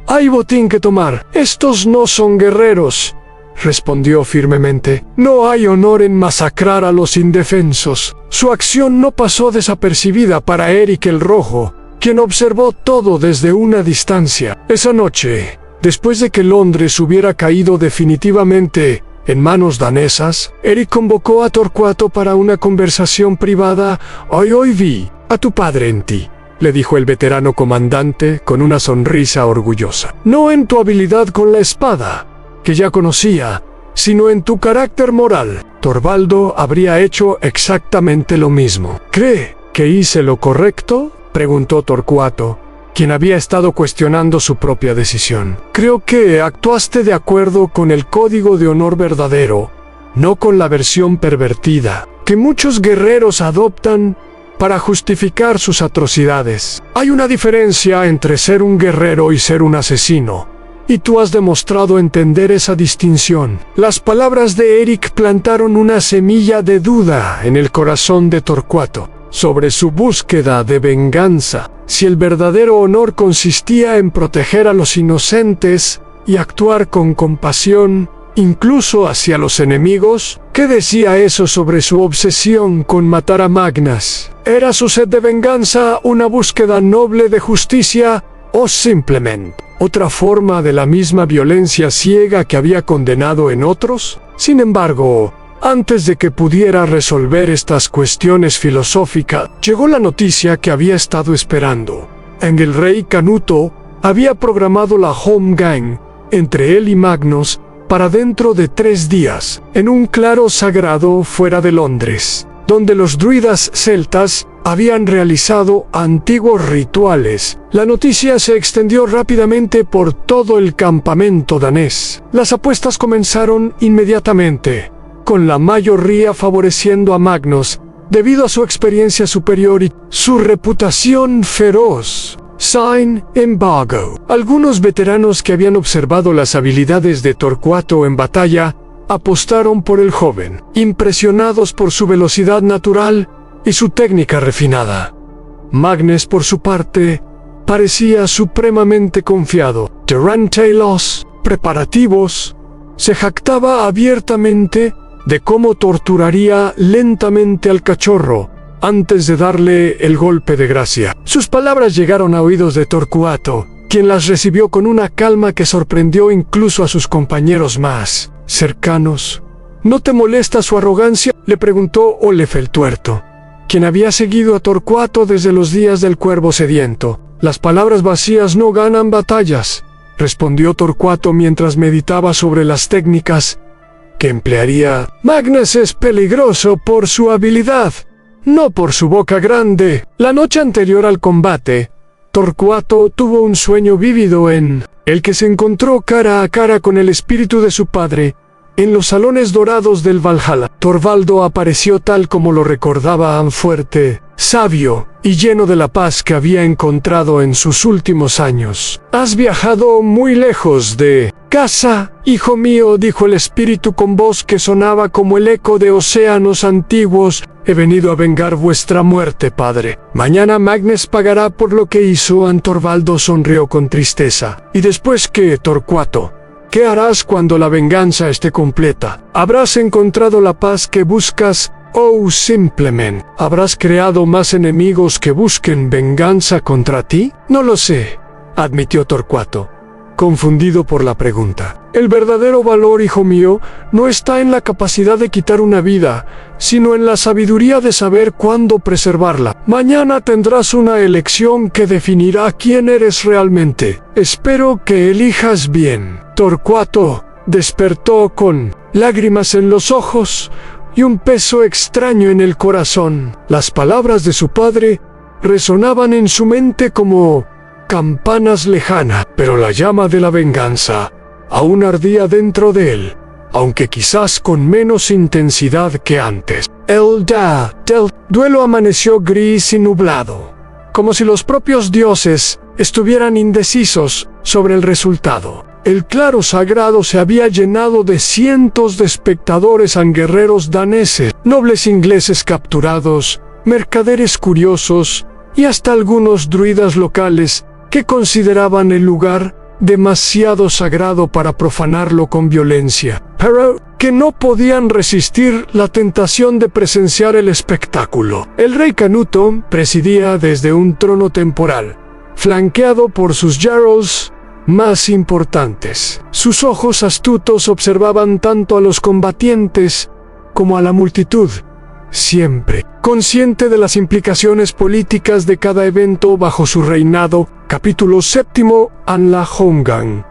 Hay botín que tomar. Estos no son guerreros, respondió firmemente. No hay honor en masacrar a los indefensos. Su acción no pasó desapercibida para Eric el Rojo, quien observó todo desde una distancia. Esa noche, después de que Londres hubiera caído definitivamente en manos danesas, Eric convocó a Torcuato para una conversación privada. Hoy vi a tu padre en ti, le dijo el veterano comandante con una sonrisa orgullosa. No en tu habilidad con la espada, que ya conocía, sino en tu carácter moral. Torvaldo habría hecho exactamente lo mismo. ¿Cree que hice lo correcto? preguntó Torcuato, quien había estado cuestionando su propia decisión. Creo que actuaste de acuerdo con el código de honor verdadero, no con la versión pervertida que muchos guerreros adoptan para justificar sus atrocidades. Hay una diferencia entre ser un guerrero y ser un asesino, y tú has demostrado entender esa distinción. Las palabras de Eric plantaron una semilla de duda en el corazón de Torcuato sobre su búsqueda de venganza. Si el verdadero honor consistía en proteger a los inocentes y actuar con compasión, incluso hacia los enemigos, ¿qué decía eso sobre su obsesión con matar a Magnus? ¿Era su sed de venganza una búsqueda noble de justicia o simplemente otra forma de la misma violencia ciega que había condenado en otros? Sin embargo, antes de que pudiera resolver estas cuestiones filosóficas, llegó la noticia que había estado esperando. El rey Canuto había programado la Holmgang entre él y Magnus para dentro de 3 días, en un claro sagrado fuera de Londres, donde los druidas celtas habían realizado antiguos rituales. La noticia se extendió rápidamente por todo el campamento danés. Las apuestas comenzaron inmediatamente, con la mayoría favoreciendo a Magnus, debido a su experiencia superior y su reputación feroz. Sin embargo, algunos veteranos que habían observado las habilidades de Torcuato en batalla apostaron por el joven, impresionados por su velocidad natural y su técnica refinada. Magnus, por su parte, parecía supremamente confiado. Durante los preparativos, se jactaba abiertamente de cómo torturaría lentamente al cachorro antes de darle el golpe de gracia. Sus palabras llegaron a oídos de Torcuato, quien las recibió con una calma que sorprendió incluso a sus compañeros más cercanos. ¿No te molesta su arrogancia?, le preguntó Olef el Tuerto, quien había seguido a Torcuato desde los días del Cuervo Sediento. Las palabras vacías no ganan batallas, respondió Torcuato mientras meditaba sobre las técnicas que emplearía. Magnus es peligroso por su habilidad, no por su boca grande. La noche anterior al combate, Torcuato tuvo un sueño vívido en el que se encontró cara a cara con el espíritu de su padre en los salones dorados del Valhalla. Torvaldo apareció tal como lo recordaba, fuerte, sabio y lleno de la paz que había encontrado en sus últimos años. «Has viajado muy lejos de casa, hijo mío», dijo el espíritu con voz que sonaba como el eco de océanos antiguos. «He venido a vengar vuestra muerte, padre. Mañana Magnus pagará por lo que hizo». Torvaldo sonrió con tristeza. «¿Y después qué, Torcuato? ¿Qué harás cuando la venganza esté completa? ¿Habrás encontrado la paz que buscas o simplemente habrás creado más enemigos que busquen venganza contra ti?» «No lo sé», admitió Torcuato, confundido por la pregunta. «El verdadero valor, hijo mío, no está en la capacidad de quitar una vida, sino en la sabiduría de saber cuándo preservarla. Mañana tendrás una elección que definirá quién eres realmente. Espero que elijas bien». Torcuato despertó con lágrimas en los ojos y un peso extraño en el corazón. Las palabras de su padre resonaban en su mente como campanas lejanas, pero la llama de la venganza aún ardía dentro de él, aunque quizás con menos intensidad que antes. El día del duelo amaneció gris y nublado, como si los propios dioses estuvieran indecisos sobre el resultado. El claro sagrado se había llenado de cientos de espectadores guerreros daneses, nobles ingleses capturados, mercaderes curiosos y hasta algunos druidas locales que consideraban el lugar demasiado sagrado para profanarlo con violencia, pero que no podían resistir la tentación de presenciar el espectáculo. El rey Canuto presidía desde un trono temporal, flanqueado por sus jarls más importantes. Sus ojos astutos observaban tanto a los combatientes como a la multitud, siempre consciente de las implicaciones políticas de cada evento bajo su reinado. Capítulo 7. An la Holmgang.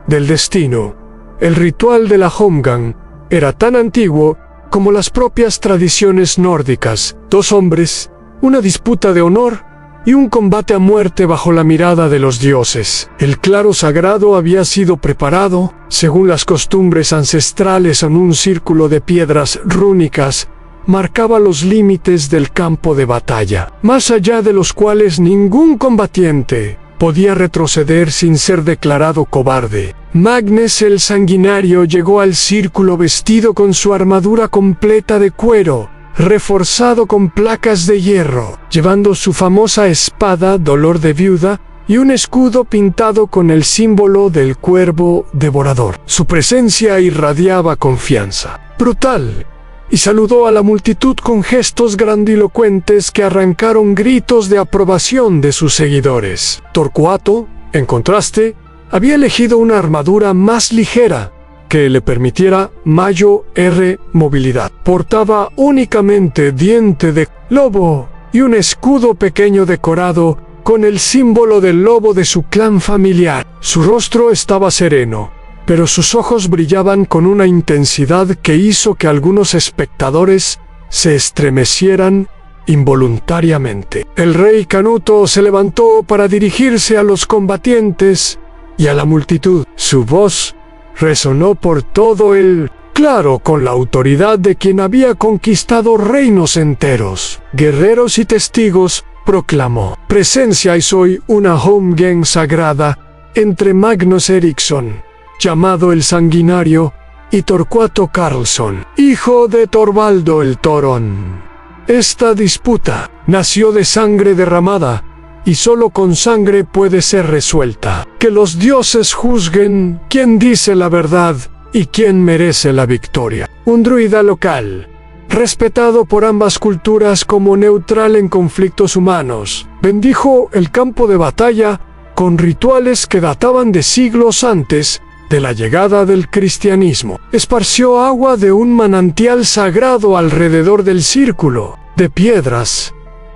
Del destino. El ritual de la Holmgang era tan antiguo como las propias tradiciones nórdicas. 2 hombres, una disputa de honor, y un combate a muerte bajo la mirada de los dioses. El claro sagrado había sido preparado, según las costumbres ancestrales, en un círculo de piedras rúnicas, marcaba los límites del campo de batalla, más allá de los cuales ningún combatiente podía retroceder sin ser declarado cobarde. Magnus el Sanguinario llegó al círculo vestido con su armadura completa de cuero, reforzado con placas de hierro, llevando su famosa espada Dolor de Viuda y un escudo pintado con el símbolo del cuervo devorador. Su presencia irradiaba confianza brutal, y saludó a la multitud con gestos grandilocuentes que arrancaron gritos de aprobación de sus seguidores. Torcuato, en contraste, había elegido una armadura más ligera que le permitiera mayor movilidad. Portaba únicamente diente de lobo y un escudo pequeño decorado con el símbolo del lobo de su clan familiar. Su rostro estaba sereno, pero sus ojos brillaban con una intensidad que hizo que algunos espectadores se estremecieran involuntariamente. El rey Canuto se levantó para dirigirse a los combatientes y a la multitud. Su voz resonó por todo el claro con la autoridad de quien había conquistado reinos enteros. Guerreros y testigos, proclamó: presenciáis hoy una Holmgren sagrada entre Magnus Eriksson, llamado el Sanguinario, y Torcuato Carlson, hijo de Torvaldo el Torón. Esta disputa nació de sangre derramada, y solo con sangre puede ser resuelta. Que los dioses juzguen quién dice la verdad y quién merece la victoria. Un druida local, respetado por ambas culturas como neutral en conflictos humanos, bendijo el campo de batalla con rituales que databan de siglos antes de la llegada del cristianismo. Esparció agua de un manantial sagrado alrededor del círculo de piedras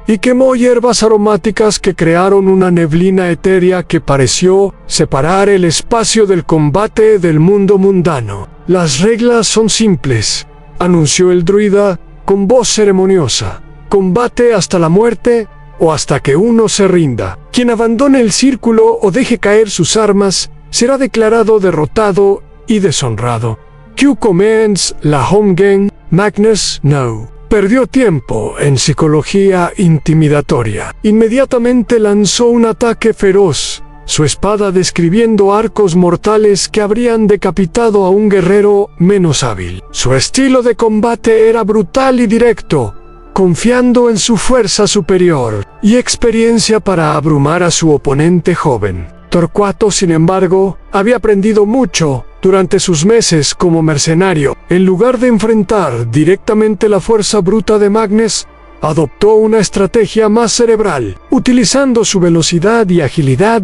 y quemó hierbas aromáticas que crearon una neblina etérea que pareció separar el espacio del combate del mundo mundano. Las reglas son simples, anunció el druida con voz ceremoniosa. Combate hasta la muerte o hasta que uno se rinda. Quien abandone el círculo o deje caer sus armas será declarado derrotado y deshonrado. Q commence la Holmgren. Magnus no perdió tiempo en psicología intimidatoria. Inmediatamente lanzó un ataque feroz, su espada describiendo arcos mortales que habrían decapitado a un guerrero menos hábil. Su estilo de combate era brutal y directo, confiando en su fuerza superior y experiencia para abrumar a su oponente joven. Torcuato, sin embargo, había aprendido mucho durante sus meses como mercenario. En lugar de enfrentar directamente la fuerza bruta de Magnus, adoptó una estrategia más cerebral, utilizando su velocidad y agilidad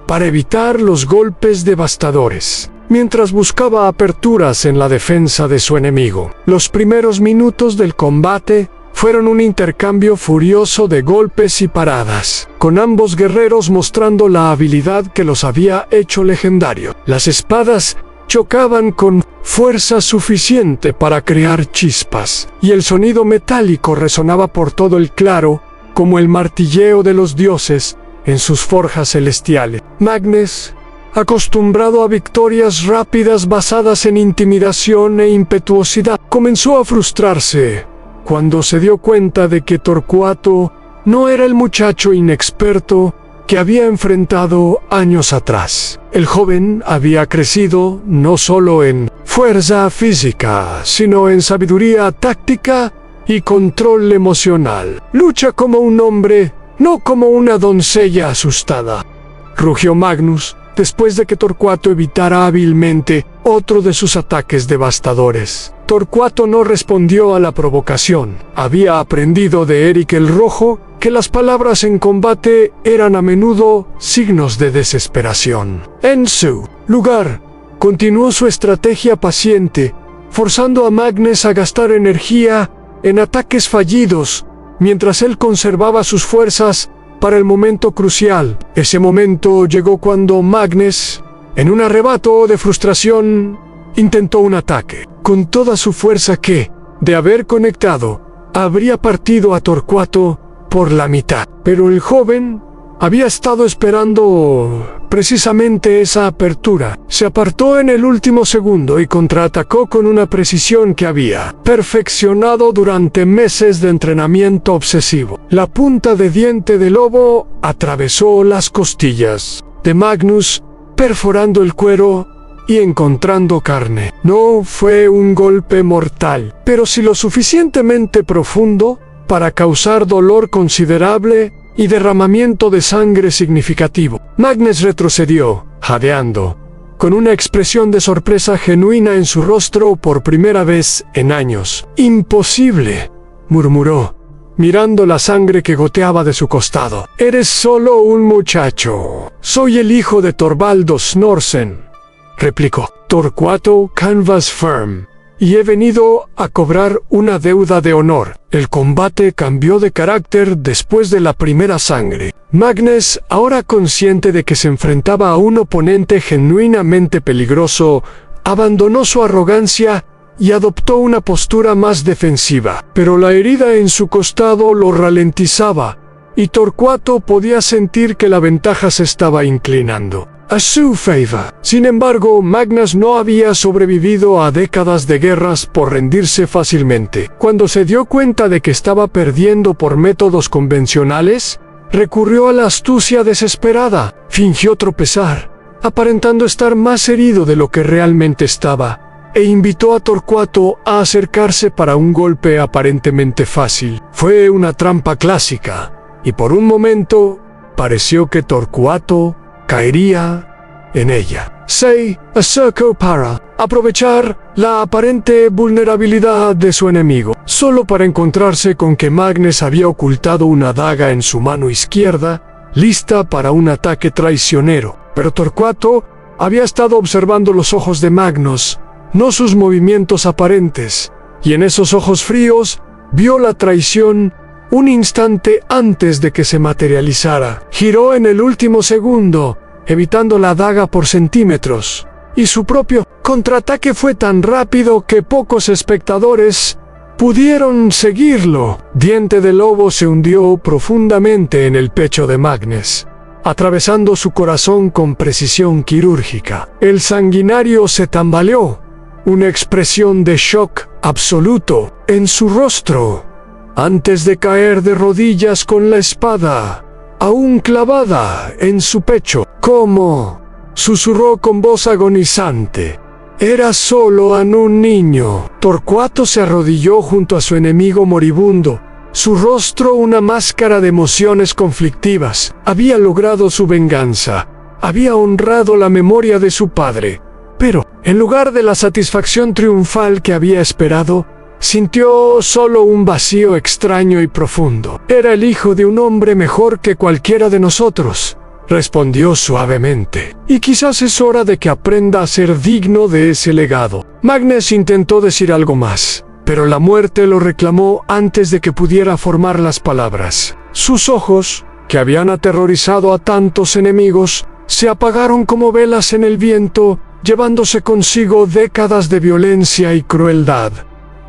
para evitar los golpes devastadores, mientras buscaba aperturas en la defensa de su enemigo. Los primeros minutos del combate fueron un intercambio furioso de golpes y paradas, con ambos guerreros mostrando la habilidad que los había hecho legendarios. Las espadas chocaban con fuerza suficiente para crear chispas, y el sonido metálico resonaba por todo el claro, como el martilleo de los dioses en sus forjas celestiales. Magnus, acostumbrado a victorias rápidas basadas en intimidación e impetuosidad, comenzó a frustrarse cuando se dio cuenta de que Torcuato no era el muchacho inexperto que había enfrentado años atrás. El joven había crecido no solo en fuerza física, sino en sabiduría táctica y control emocional. Lucha como un hombre, no como una doncella asustada, rugió Magnus, después de que Torcuato evitara hábilmente otro de sus ataques devastadores. Torcuato no respondió a la provocación. Había aprendido de Eric el Rojo que las palabras en combate eran a menudo signos de desesperación. En su lugar, continuó su estrategia paciente, forzando a Magnus a gastar energía en ataques fallidos, mientras él conservaba sus fuerzas para el momento crucial. Ese momento llegó cuando Magnus, en un arrebato de frustración, intentó un ataque con toda su fuerza que, de haber conectado, habría partido a Torcuato por la mitad. Pero el joven había estado esperando precisamente esa apertura. Se apartó en el último segundo y contraatacó con una precisión que había perfeccionado durante meses de entrenamiento obsesivo. La punta de diente de lobo atravesó las costillas de Magnus, perforando el cuero y encontrando carne. No fue un golpe mortal, pero sí lo suficientemente profundo para causar dolor considerable y derramamiento de sangre significativo. Magnus retrocedió, jadeando, con una expresión de sorpresa genuina en su rostro por primera vez en años. «Imposible», murmuró, mirando la sangre que goteaba de su costado. «Eres solo un muchacho. Soy el hijo de Thorvaldo Snorsen», replicó. «Torquato Canvas Firm, y he venido a cobrar una deuda de honor». El combate cambió de carácter después de la primera sangre. Magnus, ahora consciente de que se enfrentaba a un oponente genuinamente peligroso, abandonó su arrogancia y adoptó una postura más defensiva. Pero la herida en su costado lo ralentizaba, y Torquato podía sentir que la ventaja se estaba inclinando a su favor. Sin embargo, Magnus no había sobrevivido a décadas de guerras por rendirse fácilmente. Cuando se dio cuenta de que estaba perdiendo por métodos convencionales, recurrió a la astucia desesperada. Fingió tropezar, aparentando estar más herido de lo que realmente estaba, e invitó a Torquato a acercarse para un golpe aparentemente fácil. Fue una trampa clásica, y por un momento pareció que Torquato caería en ella. Se acercó para aprovechar la aparente vulnerabilidad de su enemigo, solo para encontrarse con que Magnus había ocultado una daga en su mano izquierda, lista para un ataque traicionero. Pero Torquato había estado observando los ojos de Magnus, no sus movimientos aparentes, y en esos ojos fríos vio la traición un instante antes de que se materializara. Giró en el último segundo, evitando la daga por centímetros, y su propio contraataque fue tan rápido que pocos espectadores pudieron seguirlo. Diente de lobo se hundió profundamente en el pecho de Magnus, atravesando su corazón con precisión quirúrgica. El sanguinario se tambaleó, una expresión de shock absoluto en su rostro, antes de caer de rodillas con la espada aún clavada en su pecho. «¿Cómo?», susurró con voz agonizante. «Era solo un niño». Torquato se arrodilló junto a su enemigo moribundo, su rostro una máscara de emociones conflictivas. Había logrado su venganza, había honrado la memoria de su padre, pero, en lugar de la satisfacción triunfal que había esperado, sintió solo un vacío extraño y profundo. «Era el hijo de un hombre mejor que cualquiera de nosotros», respondió suavemente, «y quizás es hora de que aprenda a ser digno de ese legado». Magnus intentó decir algo más, pero la muerte lo reclamó antes de que pudiera formar las palabras. Sus ojos, que habían aterrorizado a tantos enemigos, se apagaron como velas en el viento, llevándose consigo décadas de violencia y crueldad.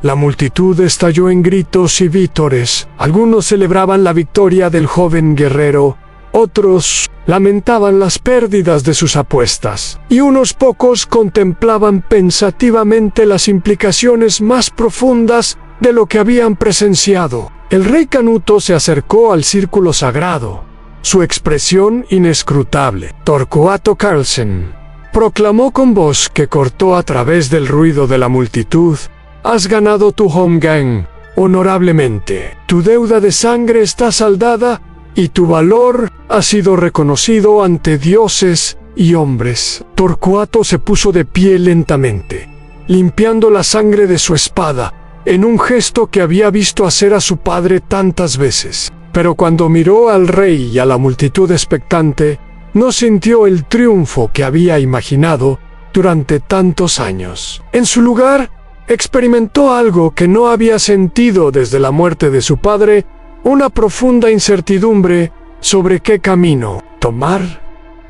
La multitud estalló en gritos y vítores. Algunos celebraban la victoria del joven guerrero, otros lamentaban las pérdidas de sus apuestas, y unos pocos contemplaban pensativamente las implicaciones más profundas de lo que habían presenciado. El rey Canuto se acercó al círculo sagrado, su expresión inescrutable. «Torquato Carlsen», proclamó con voz que cortó a través del ruido de la multitud, «has ganado tu Holmgang honorablemente. Tu deuda de sangre está saldada y tu valor ha sido reconocido ante dioses y hombres». Torquato se puso de pie lentamente, limpiando la sangre de su espada, en un gesto que había visto hacer a su padre tantas veces. Pero cuando miró al rey y a la multitud expectante, no sintió el triunfo que había imaginado durante tantos años. En su lugar, experimentó algo que no había sentido desde la muerte de su padre, una profunda incertidumbre sobre qué camino tomar.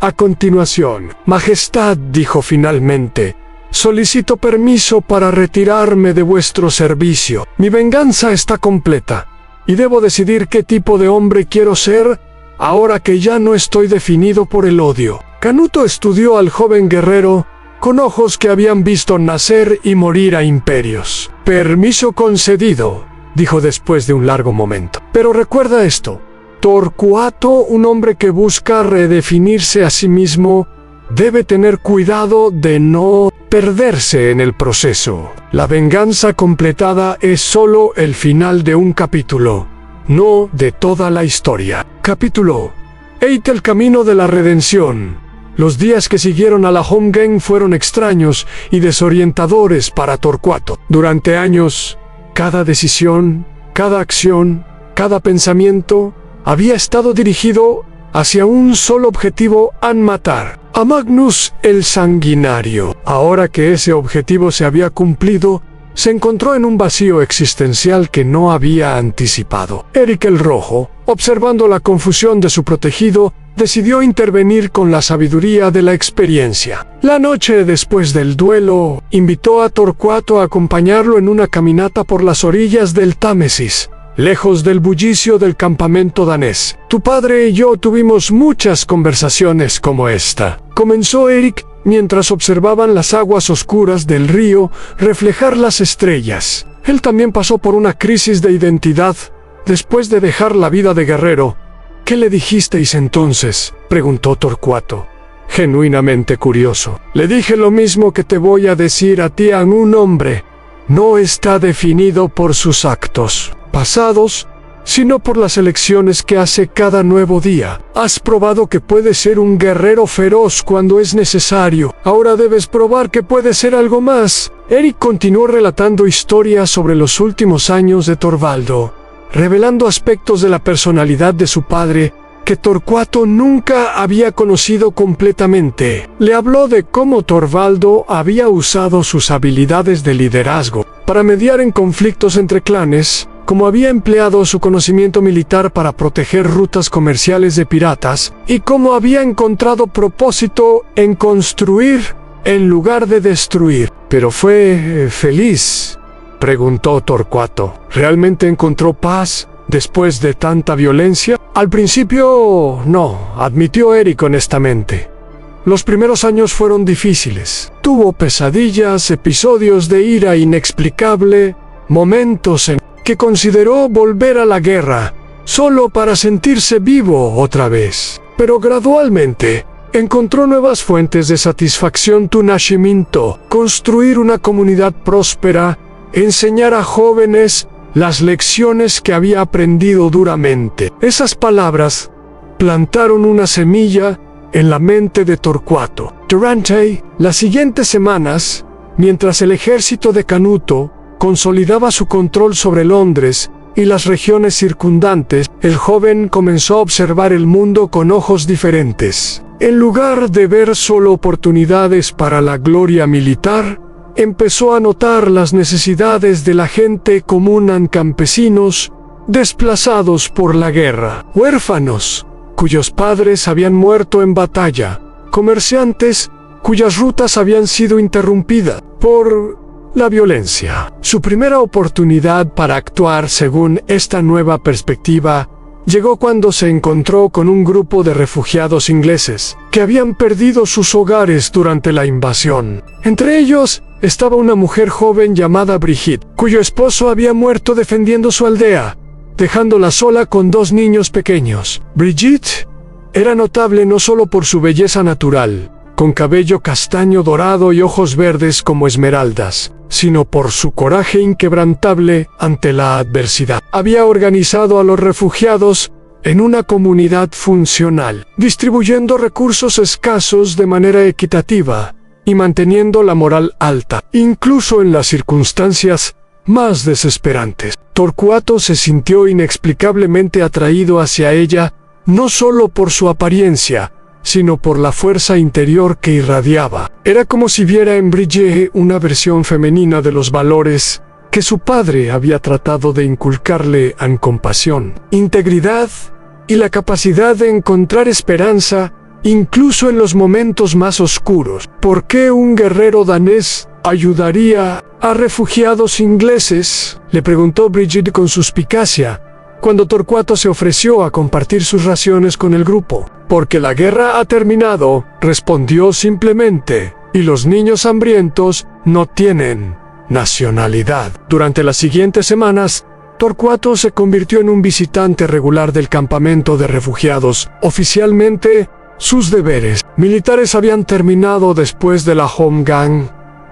A continuación, «Majestad», dijo finalmente, «solicito permiso para retirarme de vuestro servicio. Mi venganza está completa. y debo decidir qué tipo de hombre quiero ser ahora que ya no estoy definido por el odio. Canuto estudió al joven guerrero con ojos que habían visto nacer y morir a imperios. Permiso concedido, dijo después de un largo momento. Pero recuerda esto: Torcuato, un hombre que busca redefinirse a sí mismo, debe tener cuidado de no perderse en el proceso. La venganza completada es solo el final de un capítulo, no de toda la historia. Capítulo 8: El camino de la redención. Los días que siguieron a la Holmgang fueron extraños y desorientadores para Torcuato. Durante años, cada decisión, cada acción, cada pensamiento había estado dirigido hacia un solo objetivo: matar a Magnus el Sanguinario. Ahora que ese objetivo se había cumplido, se encontró en un vacío existencial que no había anticipado. Eric el Rojo, observando la confusión de su protegido, decidió intervenir con la sabiduría de la experiencia. La noche después del duelo, invitó a Torcuato a acompañarlo en una caminata por las orillas del Támesis, lejos del bullicio del campamento danés. Tu padre y yo tuvimos muchas conversaciones como esta, comenzó Eric mientras observaban las aguas oscuras del río reflejar las estrellas. Él también pasó por una crisis de identidad después de dejar la vida de guerrero. ¿Qué le dijisteis entonces?, preguntó Torcuato, genuinamente curioso. Le dije lo mismo que te voy a decir a ti: un hombre no está definido por sus actos pasados, sino por las elecciones que hace cada nuevo día. Has probado que puedes ser un guerrero feroz cuando es necesario. Ahora debes probar que puedes ser algo más. Eric continuó relatando historias sobre los últimos años de Torvaldo, revelando aspectos de la personalidad de su padre que Torcuato nunca había conocido completamente. Le habló de cómo Torvaldo había usado sus habilidades de liderazgo para mediar en conflictos entre clanes, cómo había empleado su conocimiento militar para proteger rutas comerciales de piratas, y cómo había encontrado propósito en construir en lugar de destruir. ¿Pero fue feliz?, preguntó Torcuato. ¿Realmente encontró paz después de tanta violencia? Al principio, no, admitió Eric honestamente. Los primeros años fueron difíciles. Tuvo pesadillas, episodios de ira inexplicable, momentos en que consideró volver a la guerra, solo para sentirse vivo otra vez. Pero gradualmente encontró nuevas fuentes de satisfacción: Tunashimiento, construir una comunidad próspera, enseñar a jóvenes las lecciones que había aprendido duramente. Esas palabras plantaron una semilla en la mente de Torcuato. Durante las siguientes semanas, mientras el ejército de Canuto consolidaba su control sobre Londres y las regiones circundantes, el joven comenzó a observar el mundo con ojos diferentes. En lugar de ver solo oportunidades para la gloria militar, empezó a notar las necesidades de la gente común: campesinos desplazados por la guerra, huérfanos cuyos padres habían muerto en batalla, comerciantes cuyas rutas habían sido interrumpidas por la violencia. Su primera oportunidad para actuar según esta nueva perspectiva llegó cuando se encontró con un grupo de refugiados ingleses que habían perdido sus hogares durante la invasión. Entre ellos estaba una mujer joven llamada Brigitte, cuyo esposo había muerto defendiendo su aldea, dejándola sola con 2 niños pequeños. Brigitte era notable no solo por su belleza natural, con cabello castaño dorado y ojos verdes como esmeraldas, sino por su coraje inquebrantable ante la adversidad. Había organizado a los refugiados en una comunidad funcional, distribuyendo recursos escasos de manera equitativa y manteniendo la moral alta, incluso en las circunstancias más desesperantes. Torcuato se sintió inexplicablemente atraído hacia ella, no solo por su apariencia, sino por la fuerza interior que irradiaba. Era como si viera en Brigitte una versión femenina de los valores que su padre había tratado de inculcarle: compasión, integridad y la capacidad de encontrar esperanza incluso en los momentos más oscuros. ¿Por qué un guerrero danés ayudaría a refugiados ingleses?, le preguntó Brigitte con suspicacia, cuando Torcuato se ofreció a compartir sus raciones con el grupo. «Porque la guerra ha terminado», respondió simplemente, «y los niños hambrientos no tienen nacionalidad». Durante las siguientes semanas, Torcuato se convirtió en un visitante regular del campamento de refugiados. Oficialmente, sus deberes militares habían terminado después de la Holmgang,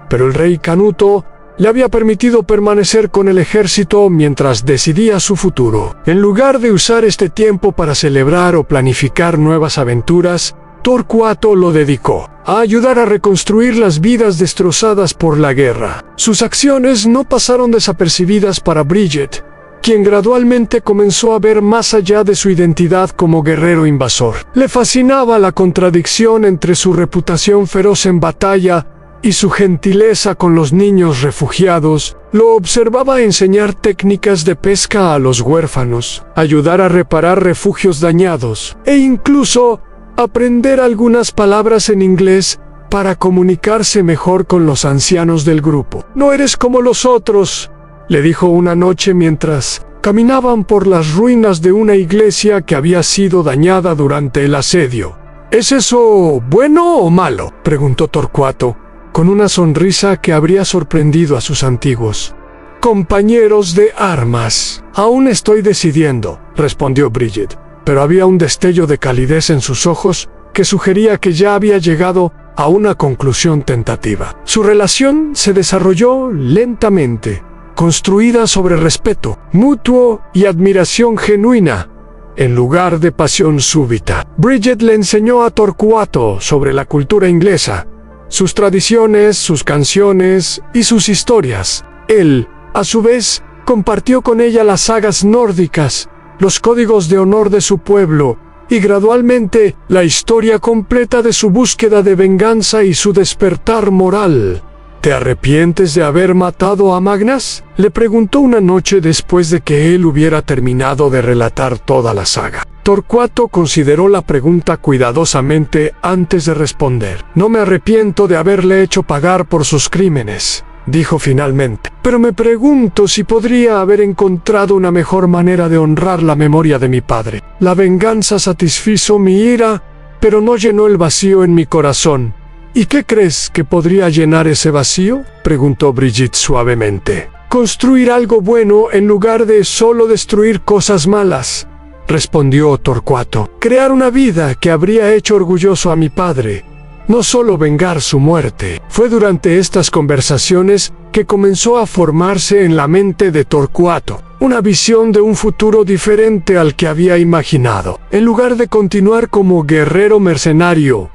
pero el rey Canuto le había permitido permanecer con el ejército mientras decidía su futuro. En lugar de usar este tiempo para celebrar o planificar nuevas aventuras, Torcuato lo dedicó a ayudar a reconstruir las vidas destrozadas por la guerra. Sus acciones no pasaron desapercibidas para Bridget, quien gradualmente comenzó a ver más allá de su identidad como guerrero invasor. Le fascinaba la contradicción entre su reputación feroz en batalla y su gentileza con los niños refugiados. Lo observaba enseñar técnicas de pesca a los huérfanos, ayudar a reparar refugios dañados, e incluso aprender algunas palabras en inglés para comunicarse mejor con los ancianos del grupo. «No eres como los otros», le dijo una noche mientras caminaban por las ruinas de una iglesia que había sido dañada durante el asedio. «¿Es eso bueno o malo?», preguntó Torcuato, con una sonrisa que habría sorprendido a sus antiguos compañeros de armas. «Aún estoy decidiendo», respondió Bridget, pero había un destello de calidez en sus ojos que sugería que ya había llegado a una conclusión tentativa. Su relación se desarrolló lentamente, construida sobre respeto mutuo y admiración genuina, en lugar de pasión súbita. Bridget le enseñó a Torcuato sobre la cultura inglesa, sus tradiciones, sus canciones y sus historias. Él, a su vez, compartió con ella las sagas nórdicas, los códigos de honor de su pueblo, y gradualmente la historia completa de su búsqueda de venganza y su despertar moral. «¿Te arrepientes de haber matado a Magnus?», le preguntó una noche después de que él hubiera terminado de relatar toda la saga. Torcuato consideró la pregunta cuidadosamente antes de responder. «No me arrepiento de haberle hecho pagar por sus crímenes», dijo finalmente. «Pero me pregunto si podría haber encontrado una mejor manera de honrar la memoria de mi padre. La venganza satisfizo mi ira, pero no llenó el vacío en mi corazón». «¿Y qué crees que podría llenar ese vacío?», preguntó Brigitte suavemente. «Construir algo bueno en lugar de solo destruir cosas malas», respondió Torcuato. «Crear una vida que habría hecho orgulloso a mi padre, no solo vengar su muerte». Fue durante estas conversaciones que comenzó a formarse en la mente de Torcuato una visión de un futuro diferente al que había imaginado. En lugar de continuar como guerrero mercenario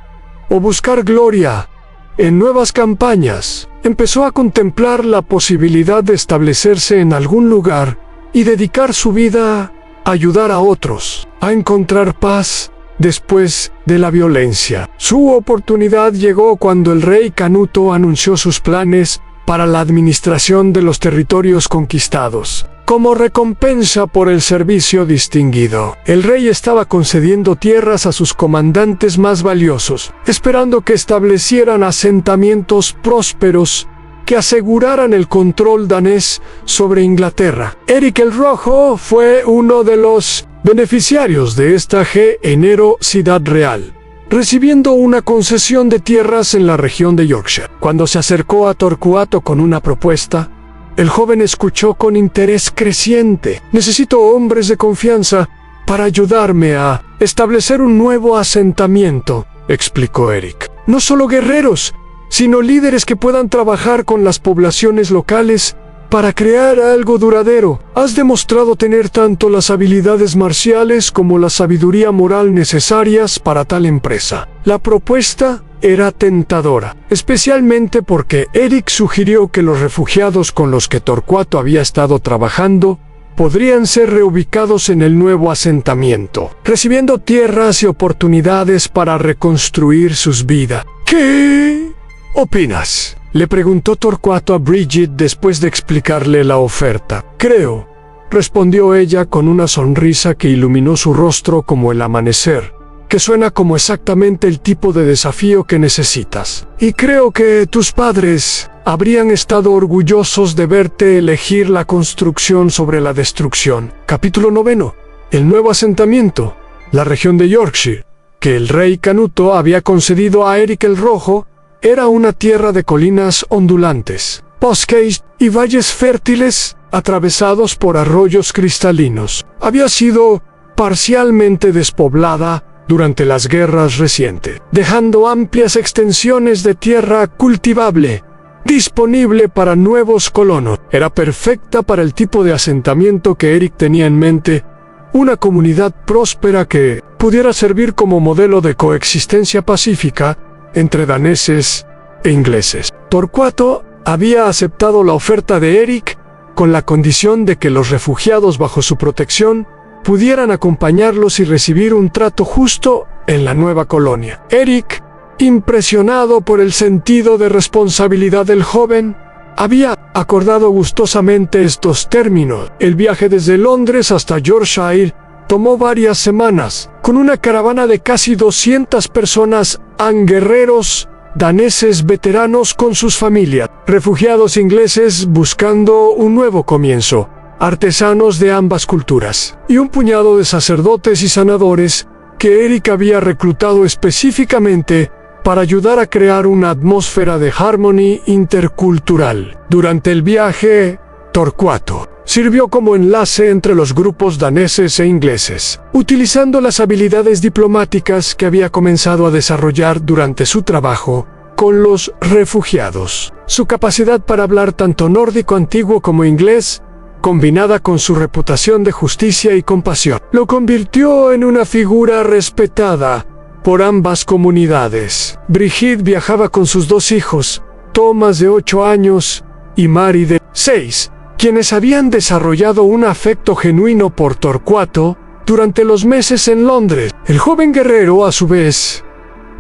o buscar gloria en nuevas campañas, empezó a contemplar la posibilidad de establecerse en algún lugar y dedicar su vida a ayudar a otros, a encontrar paz después de la violencia. Su oportunidad llegó cuando el rey Canuto anunció sus planes para la administración de los territorios conquistados. Como recompensa por el servicio distinguido, el rey estaba concediendo tierras a sus comandantes más valiosos, esperando que establecieran asentamientos prósperos que aseguraran el control danés sobre Inglaterra. Eric el Rojo fue uno de los beneficiarios de esta generosidad real, recibiendo una concesión de tierras en la región de Yorkshire. Cuando se acercó a Torcuato con una propuesta, el joven escuchó con interés creciente. «Necesito hombres de confianza para ayudarme a establecer un nuevo asentamiento», explicó Eric. «No solo guerreros, sino líderes que puedan trabajar con las poblaciones locales para crear algo duradero. Has demostrado tener tanto las habilidades marciales como la sabiduría moral necesarias para tal empresa». La propuesta era tentadora, especialmente porque Eric sugirió que los refugiados con los que Torcuato había estado trabajando podrían ser reubicados en el nuevo asentamiento, recibiendo tierras y oportunidades para reconstruir sus vidas. «¿Qué opinas?», le preguntó Torcuato a Bridget después de explicarle la oferta. «Creo», respondió ella con una sonrisa que iluminó su rostro como el amanecer, que suena como exactamente el tipo de desafío que necesitas. Y creo que tus padres habrían estado orgullosos de verte elegir la construcción sobre la destrucción. Capítulo 9. El nuevo asentamiento, la región de Yorkshire, que el rey Canuto había concedido a Eric el Rojo, era una tierra de colinas ondulantes, bosques y valles fértiles atravesados por arroyos cristalinos. Había sido parcialmente despoblada durante las guerras recientes, dejando amplias extensiones de tierra cultivable disponible para nuevos colonos. Era perfecta para el tipo de asentamiento que Eric tenía en mente, una comunidad próspera que pudiera servir como modelo de coexistencia pacífica entre daneses e ingleses. Torquato había aceptado la oferta de Eric con la condición de que los refugiados bajo su protección pudieran acompañarlos y recibir un trato justo en la nueva colonia. Eric, impresionado por el sentido de responsabilidad del joven, había acordado gustosamente estos términos. El viaje desde Londres hasta Yorkshire tomó varias semanas, con una caravana de casi 200 personas, guerreros daneses veteranos con sus familias, refugiados ingleses buscando un nuevo comienzo, artesanos de ambas culturas, y un puñado de sacerdotes y sanadores que Eric había reclutado específicamente para ayudar a crear una atmósfera de armonía intercultural. Durante el viaje, Torquato sirvió como enlace entre los grupos daneses e ingleses, utilizando las habilidades diplomáticas que había comenzado a desarrollar durante su trabajo con los refugiados. Su capacidad para hablar tanto nórdico antiguo como inglés, combinada con su reputación de justicia y compasión, lo convirtió en una figura respetada por ambas comunidades. Brigitte viajaba con sus dos hijos, Thomas de 8 años y Mary de 6, quienes habían desarrollado un afecto genuino por Torquato durante los meses en Londres. El joven guerrero, a su vez,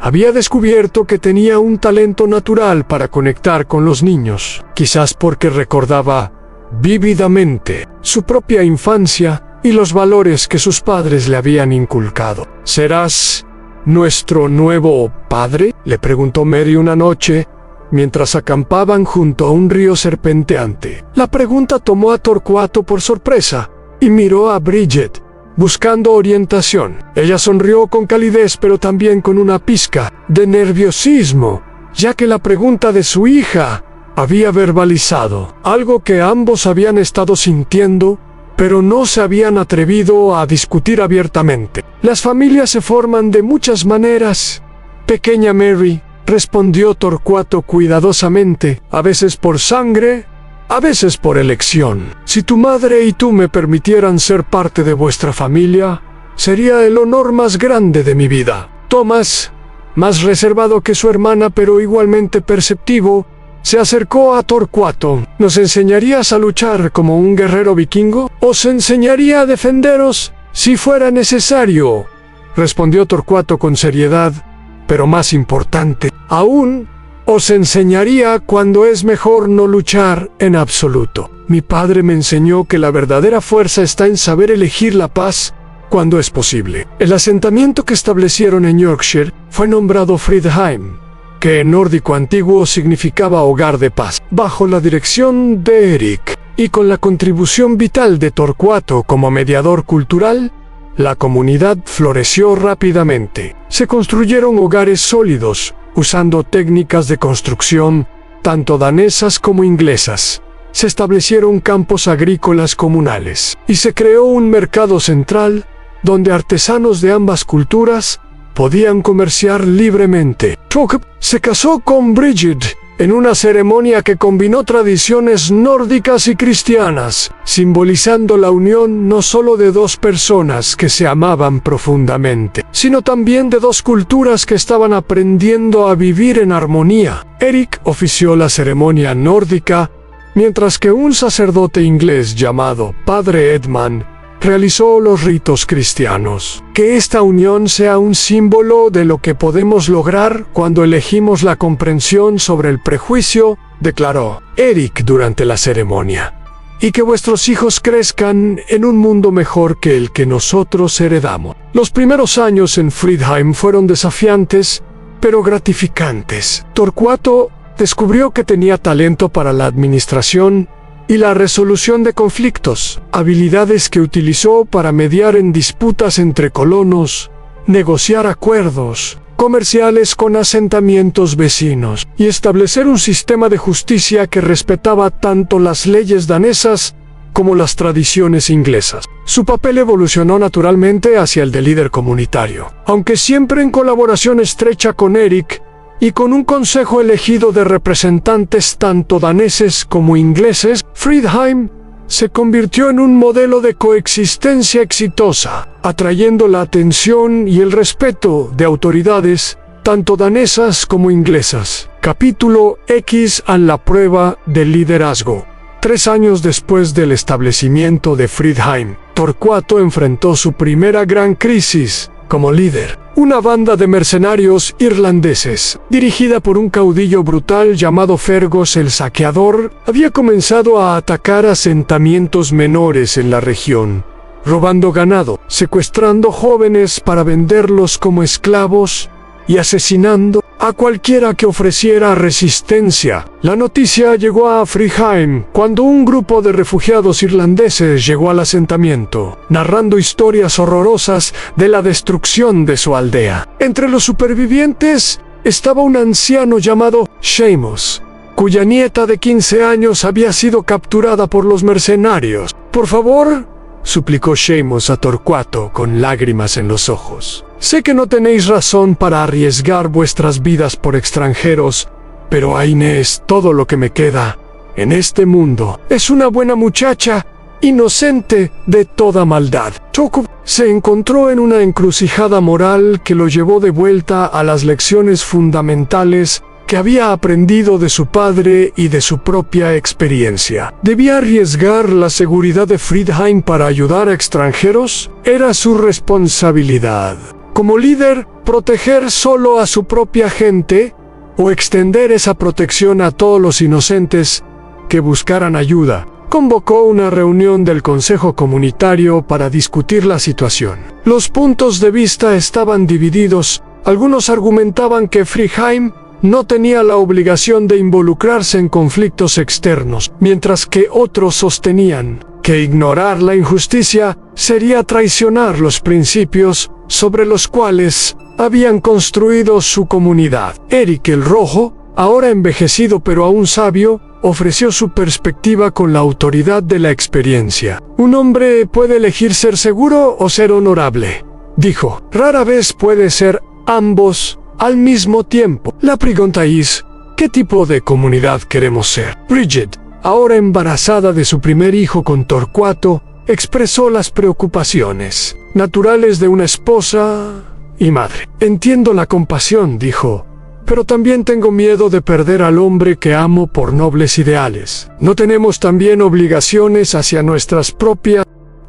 había descubierto que tenía un talento natural para conectar con los niños, quizás porque recordaba vívidamente su propia infancia y los valores que sus padres le habían inculcado. ¿Serás nuestro nuevo padre?, le preguntó Mary una noche, mientras acampaban junto a un río serpenteante. La pregunta tomó a Torquato por sorpresa, y miró a Bridget, buscando orientación. Ella sonrió con calidez, pero también con una pizca de nerviosismo, ya que la pregunta de su hija había verbalizado algo que ambos habían estado sintiendo, pero no se habían atrevido a discutir abiertamente. Las familias se forman de muchas maneras, pequeña Mary, respondió Torquato cuidadosamente, a veces por sangre, a veces por elección. Si tu madre y tú me permitieran ser parte de vuestra familia, sería el honor más grande de mi vida. Thomas, más reservado que su hermana pero igualmente perceptivo, se acercó a Torquato. ¿Nos enseñarías a luchar como un guerrero vikingo? «Os enseñaría a defenderos si fuera necesario», respondió Torquato con seriedad, pero más importante aún, os enseñaría cuando es mejor no luchar en absoluto. Mi padre me enseñó que la verdadera fuerza está en saber elegir la paz cuando es posible. El asentamiento que establecieron en Yorkshire fue nombrado Fridheim, que en nórdico antiguo significaba hogar de paz. Bajo la dirección de Eric, y con la contribución vital de Torquato como mediador cultural, la comunidad floreció rápidamente. Se construyeron hogares sólidos, usando técnicas de construcción tanto danesas como inglesas. Se establecieron campos agrícolas comunales, y se creó un mercado central donde artesanos de ambas culturas podían comerciar libremente. Torquato se casó con Bridget en una ceremonia que combinó tradiciones nórdicas y cristianas, simbolizando la unión no solo de dos personas que se amaban profundamente, sino también de dos culturas que estaban aprendiendo a vivir en armonía. Eric ofició la ceremonia nórdica, mientras que un sacerdote inglés llamado Padre Edmund realizó los ritos cristianos. Que esta unión sea un símbolo de lo que podemos lograr cuando elegimos la comprensión sobre el prejuicio, declaró Eric durante la ceremonia. y que vuestros hijos crezcan en un mundo mejor que el que nosotros heredamos. Los primeros años en Fridheim fueron desafiantes, pero gratificantes. Torcuato descubrió que tenía talento para la administración y la resolución de conflictos, habilidades que utilizó para mediar en disputas entre colonos, negociar acuerdos comerciales con asentamientos vecinos y establecer un sistema de justicia que respetaba tanto las leyes danesas como las tradiciones inglesas. Su papel evolucionó naturalmente hacia el de líder comunitario, aunque siempre en colaboración estrecha con Erik y con un consejo elegido de representantes tanto daneses como ingleses. Fridheim se convirtió en un modelo de coexistencia exitosa, atrayendo la atención y el respeto de autoridades tanto danesas como inglesas. Capítulo X a la prueba del liderazgo. 3 años después del establecimiento de Fridheim, Torcuato enfrentó su primera gran crisis como líder. Una banda de mercenarios irlandeses, dirigida por un caudillo brutal llamado Fergus el Saqueador, había comenzado a atacar asentamientos menores en la región, robando ganado, secuestrando jóvenes para venderlos como esclavos y asesinando a cualquiera que ofreciera resistencia. La noticia llegó a Fridheim cuando un grupo de refugiados irlandeses llegó al asentamiento, narrando historias horrorosas de la destrucción de su aldea. Entre los supervivientes estaba un anciano llamado Seamus, cuya nieta de 15 años había sido capturada por los mercenarios. «Por favor», suplicó Seamus a Torcuato con lágrimas en los ojos. «Sé que no tenéis razón para arriesgar vuestras vidas por extranjeros, pero Aine es todo lo que me queda en este mundo. Es una buena muchacha, inocente de toda maldad». Toku se encontró en una encrucijada moral que lo llevó de vuelta a las lecciones fundamentales que había aprendido de su padre y de su propia experiencia. ¿Debía arriesgar la seguridad de Fridheim para ayudar a extranjeros? Era su responsabilidad. Como líder, proteger solo a su propia gente o extender esa protección a todos los inocentes que buscaran ayuda. Convocó una reunión del Consejo Comunitario para discutir la situación. Los puntos de vista estaban divididos. Algunos argumentaban que Fridheim no tenía la obligación de involucrarse en conflictos externos, mientras que otros sostenían que ignorar la injusticia sería traicionar los principios sobre los cuales habían construido su comunidad. Erik el Rojo, ahora envejecido pero aún sabio, ofreció su perspectiva con la autoridad de la experiencia. «Un hombre puede elegir ser seguro o ser honorable», dijo. «Rara vez puede ser ambos al mismo tiempo. La pregunta es, ¿qué tipo de comunidad queremos ser?» Bridget, ahora embarazada de su primer hijo con Torcuato, expresó las preocupaciones naturales de una esposa y madre. «Entiendo la compasión», dijo, «pero también tengo miedo de perder al hombre que amo por nobles ideales. ¿No tenemos también obligaciones hacia nuestras propias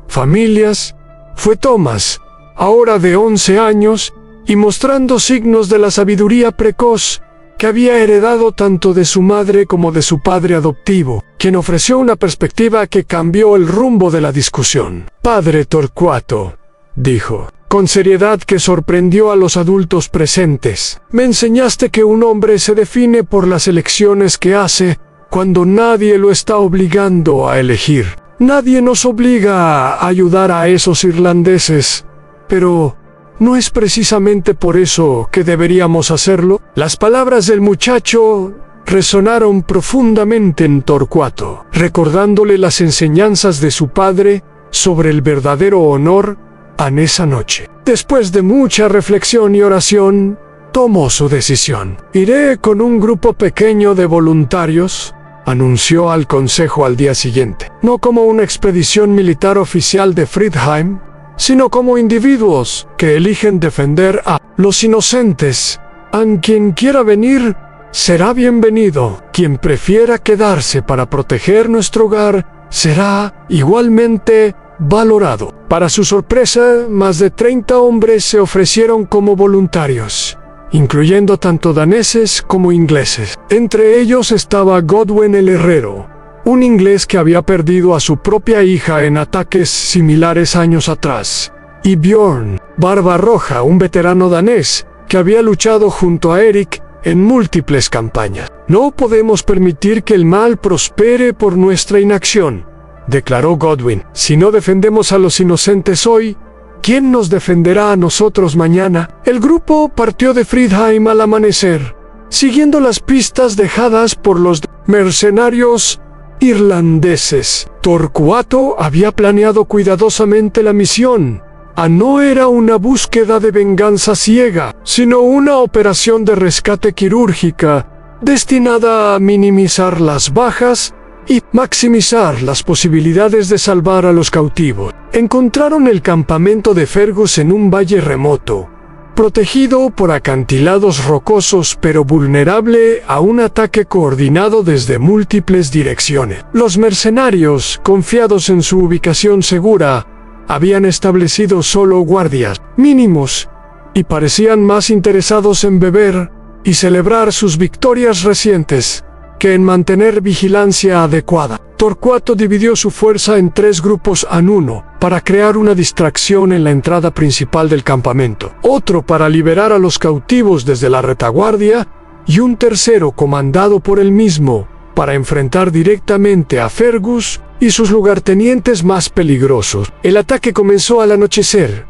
familias?» Fue Thomas, ahora de 11 años, y mostrando signos de la sabiduría precoz que había heredado tanto de su madre como de su padre adoptivo, quien ofreció una perspectiva que cambió el rumbo de la discusión. «Padre Torcuato», dijo, con seriedad que sorprendió a los adultos presentes, «me enseñaste que un hombre se define por las elecciones que hace cuando nadie lo está obligando a elegir. Nadie nos obliga a ayudar a esos irlandeses, pero ¿no es precisamente por eso que deberíamos hacerlo?» Las palabras del muchacho resonaron profundamente en Torcuato, recordándole las enseñanzas de su padre sobre el verdadero honor en esa noche. Después de mucha reflexión y oración, tomó su decisión. «Iré con un grupo pequeño de voluntarios», anunció al consejo al día siguiente. «No como una expedición militar oficial de Fridheim, sino como individuos que eligen defender a los inocentes. A quien quiera venir será bienvenido. Quien prefiera quedarse para proteger nuestro hogar será igualmente valorado». Para su sorpresa, más de 30 hombres se ofrecieron como voluntarios, incluyendo tanto daneses como ingleses. Entre ellos estaba Godwin el herrero, un inglés que había perdido a su propia hija en ataques similares años atrás, y Bjorn, Barba Roja, un veterano danés que había luchado junto a Eric en múltiples campañas. No podemos permitir que el mal prospere por nuestra inacción, declaró Godwin. Si no defendemos a los inocentes hoy, ¿quién nos defenderá a nosotros mañana? El grupo partió de Fridheim al amanecer, siguiendo las pistas dejadas por los mercenarios irlandeses. Torquato había planeado cuidadosamente la misión. No era una búsqueda de venganza ciega, sino una operación de rescate quirúrgica destinada a minimizar las bajas y maximizar las posibilidades de salvar a los cautivos. Encontraron el campamento de Fergus en un valle remoto, protegido por acantilados rocosos pero vulnerable a un ataque coordinado desde múltiples direcciones. Los mercenarios, confiados en su ubicación segura, habían establecido solo guardias mínimos y parecían más interesados en beber y celebrar sus victorias recientes que en mantener vigilancia adecuada. Torquato dividió su fuerza en 3 grupos en uno para crear una distracción en la entrada principal del campamento, otro para liberar a los cautivos desde la retaguardia y un tercero comandado por él mismo para enfrentar directamente a Fergus y sus lugartenientes más peligrosos. El ataque comenzó al anochecer,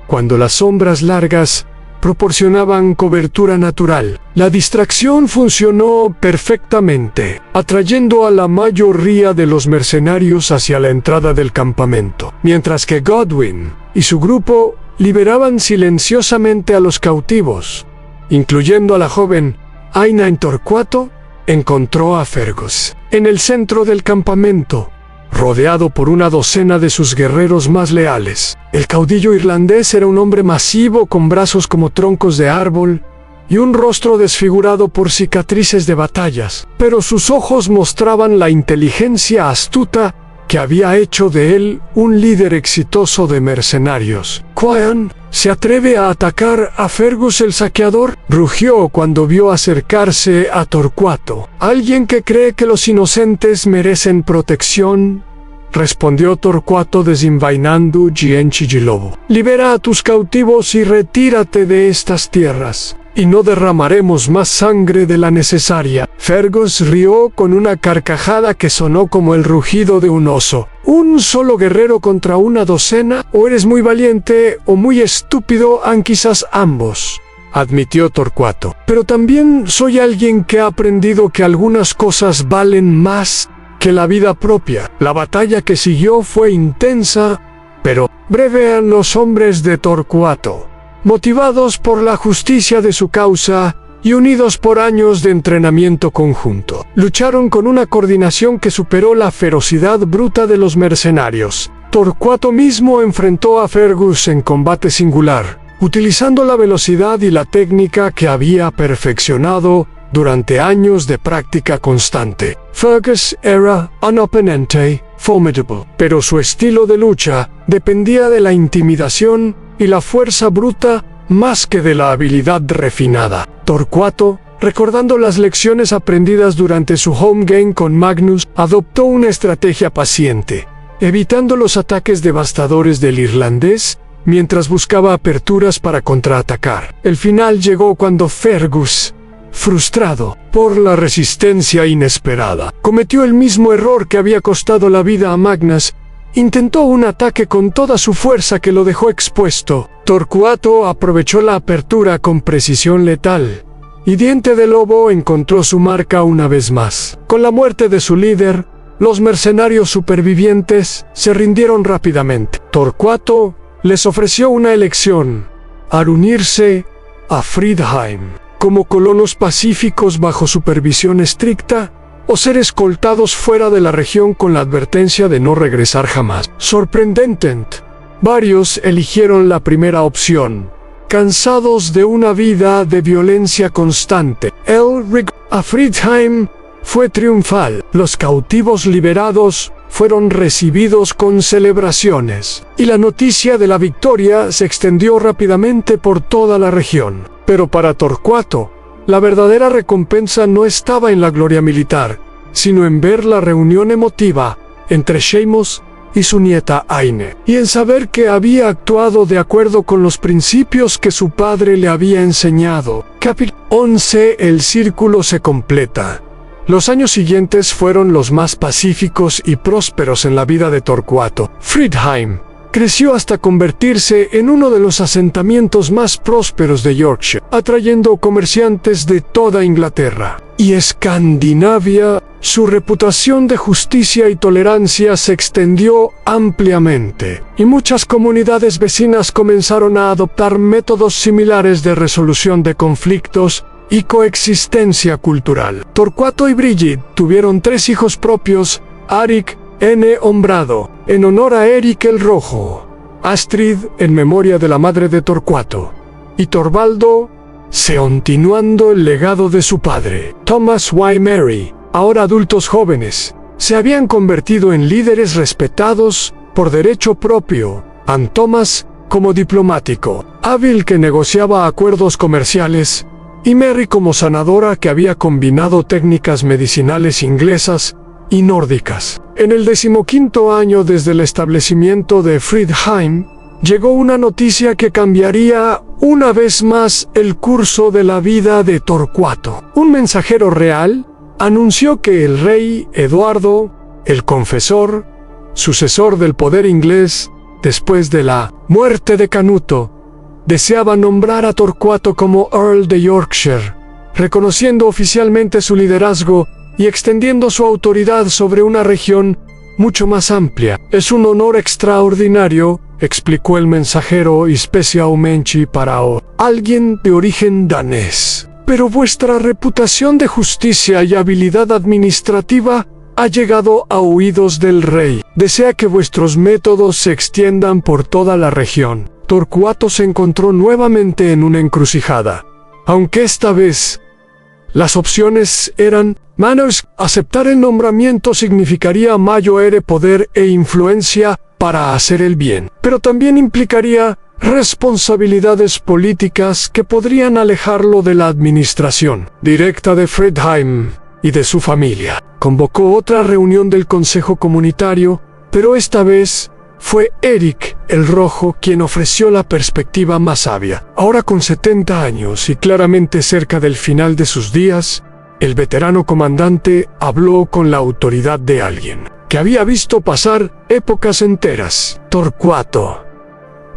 cuando las sombras largas proporcionaban cobertura natural. La distracción funcionó perfectamente, atrayendo a la mayoría de los mercenarios hacia la entrada del campamento, mientras que Godwin y su grupo liberaban silenciosamente a los cautivos, incluyendo a la joven Aina. En Torquato encontró a Fergus en el centro del campamento, rodeado por una docena de sus guerreros más leales. El caudillo irlandés era un hombre masivo con brazos como troncos de árbol y un rostro desfigurado por cicatrices de batallas, pero sus ojos mostraban la inteligencia astuta que había hecho de él un líder exitoso de mercenarios. «¿Quién se atreve a atacar a Fergus el saqueador?», rugió cuando vio acercarse a Torquato. «¿Alguien que cree que los inocentes merecen protección?», respondió Torquato desenvainando Gienchigilobo. «Libera a tus cautivos y retírate de estas tierras, y no derramaremos más sangre de la necesaria». Fergus rió con una carcajada que sonó como el rugido de un oso. «¿Un solo guerrero contra una docena? O eres muy valiente o muy estúpido, quizás ambos», admitió Torquato. «Pero también soy alguien que ha aprendido que algunas cosas valen más que la vida propia». La batalla que siguió fue intensa, pero breve. Los hombres de Torquato, motivados por la justicia de su causa y unidos por años de entrenamiento conjunto, lucharon con una coordinación que superó la ferocidad bruta de los mercenarios. Torquato mismo enfrentó a Fergus en combate singular, utilizando la velocidad y la técnica que había perfeccionado durante años de práctica constante. Fergus era un oponente formidable, pero su estilo de lucha dependía de la intimidación y la fuerza bruta más que de la habilidad refinada. Torquato, recordando las lecciones aprendidas durante su home game con Magnus, adoptó una estrategia paciente, evitando los ataques devastadores del irlandés mientras buscaba aperturas para contraatacar. El final llegó cuando Fergus, frustrado por la resistencia inesperada, cometió el mismo error que había costado la vida a Magnus. Intentó un ataque con toda su fuerza que lo dejó expuesto. Torquato aprovechó la apertura con precisión letal, y Diente de Lobo encontró su marca una vez más. Con la muerte de su líder, los mercenarios supervivientes se rindieron rápidamente. Torquato les ofreció una elección: al unirse a Fridheim como colonos pacíficos bajo supervisión estricta, o ser escoltados fuera de la región con la advertencia de no regresar jamás. Sorprendentemente, varios eligieron la primera opción, cansados de una vida de violencia constante. El regreso a Fridheim fue triunfal. Los cautivos liberados fueron recibidos con celebraciones, y la noticia de la victoria se extendió rápidamente por toda la región. Pero para Torquato, la verdadera recompensa no estaba en la gloria militar, sino en ver la reunión emotiva entre Seamus y su nieta Aine, y en saber que había actuado de acuerdo con los principios que su padre le había enseñado. Capítulo 11. El círculo se completa. Los años siguientes fueron los más pacíficos y prósperos en la vida de Torquato. Fridheim creció hasta convertirse en uno de los asentamientos más prósperos de Yorkshire, atrayendo comerciantes de toda Inglaterra y Escandinavia. Su reputación de justicia y tolerancia se extendió ampliamente, y muchas comunidades vecinas comenzaron a adoptar métodos similares de resolución de conflictos y coexistencia cultural. Torquato y Brigid tuvieron 3 hijos propios: Arik N. Hombrado, en honor a Eric el Rojo; Astrid, en memoria de la madre de Torquato; y Torvaldo, continuando el legado de su padre. Thomas y Mary, ahora adultos jóvenes, se habían convertido en líderes respetados por derecho propio. Thomas como diplomático, hábil que negociaba acuerdos comerciales, y Mary como sanadora que había combinado técnicas medicinales inglesas y nórdicas. En el 15º año desde el establecimiento de Fridheim, llegó una noticia que cambiaría una vez más el curso de la vida de Torquato. Un mensajero real anunció que el rey Eduardo, el Confesor, sucesor del poder inglés después de la muerte de Canuto, deseaba nombrar a Torquato como Earl de Yorkshire, reconociendo oficialmente su liderazgo y extendiendo su autoridad sobre una región mucho más amplia. Es un honor extraordinario, explicó el mensajero, especialmente para alguien de origen danés. Pero vuestra reputación de justicia y habilidad administrativa ha llegado a oídos del rey. Desea que vuestros métodos se extiendan por toda la región. Torquato se encontró nuevamente en una encrucijada, aunque esta vez las opciones eran: aceptar el nombramiento significaría mayor poder e influencia para hacer el bien, pero también implicaría responsabilidades políticas que podrían alejarlo de la administración directa de Fridheim y de su familia. Convocó otra reunión del Consejo Comunitario, pero esta vez fue Eric el Rojo quien ofreció la perspectiva más sabia. Ahora con 70 años y claramente cerca del final de sus días, el veterano comandante habló con la autoridad de alguien que había visto pasar épocas enteras. Torquato,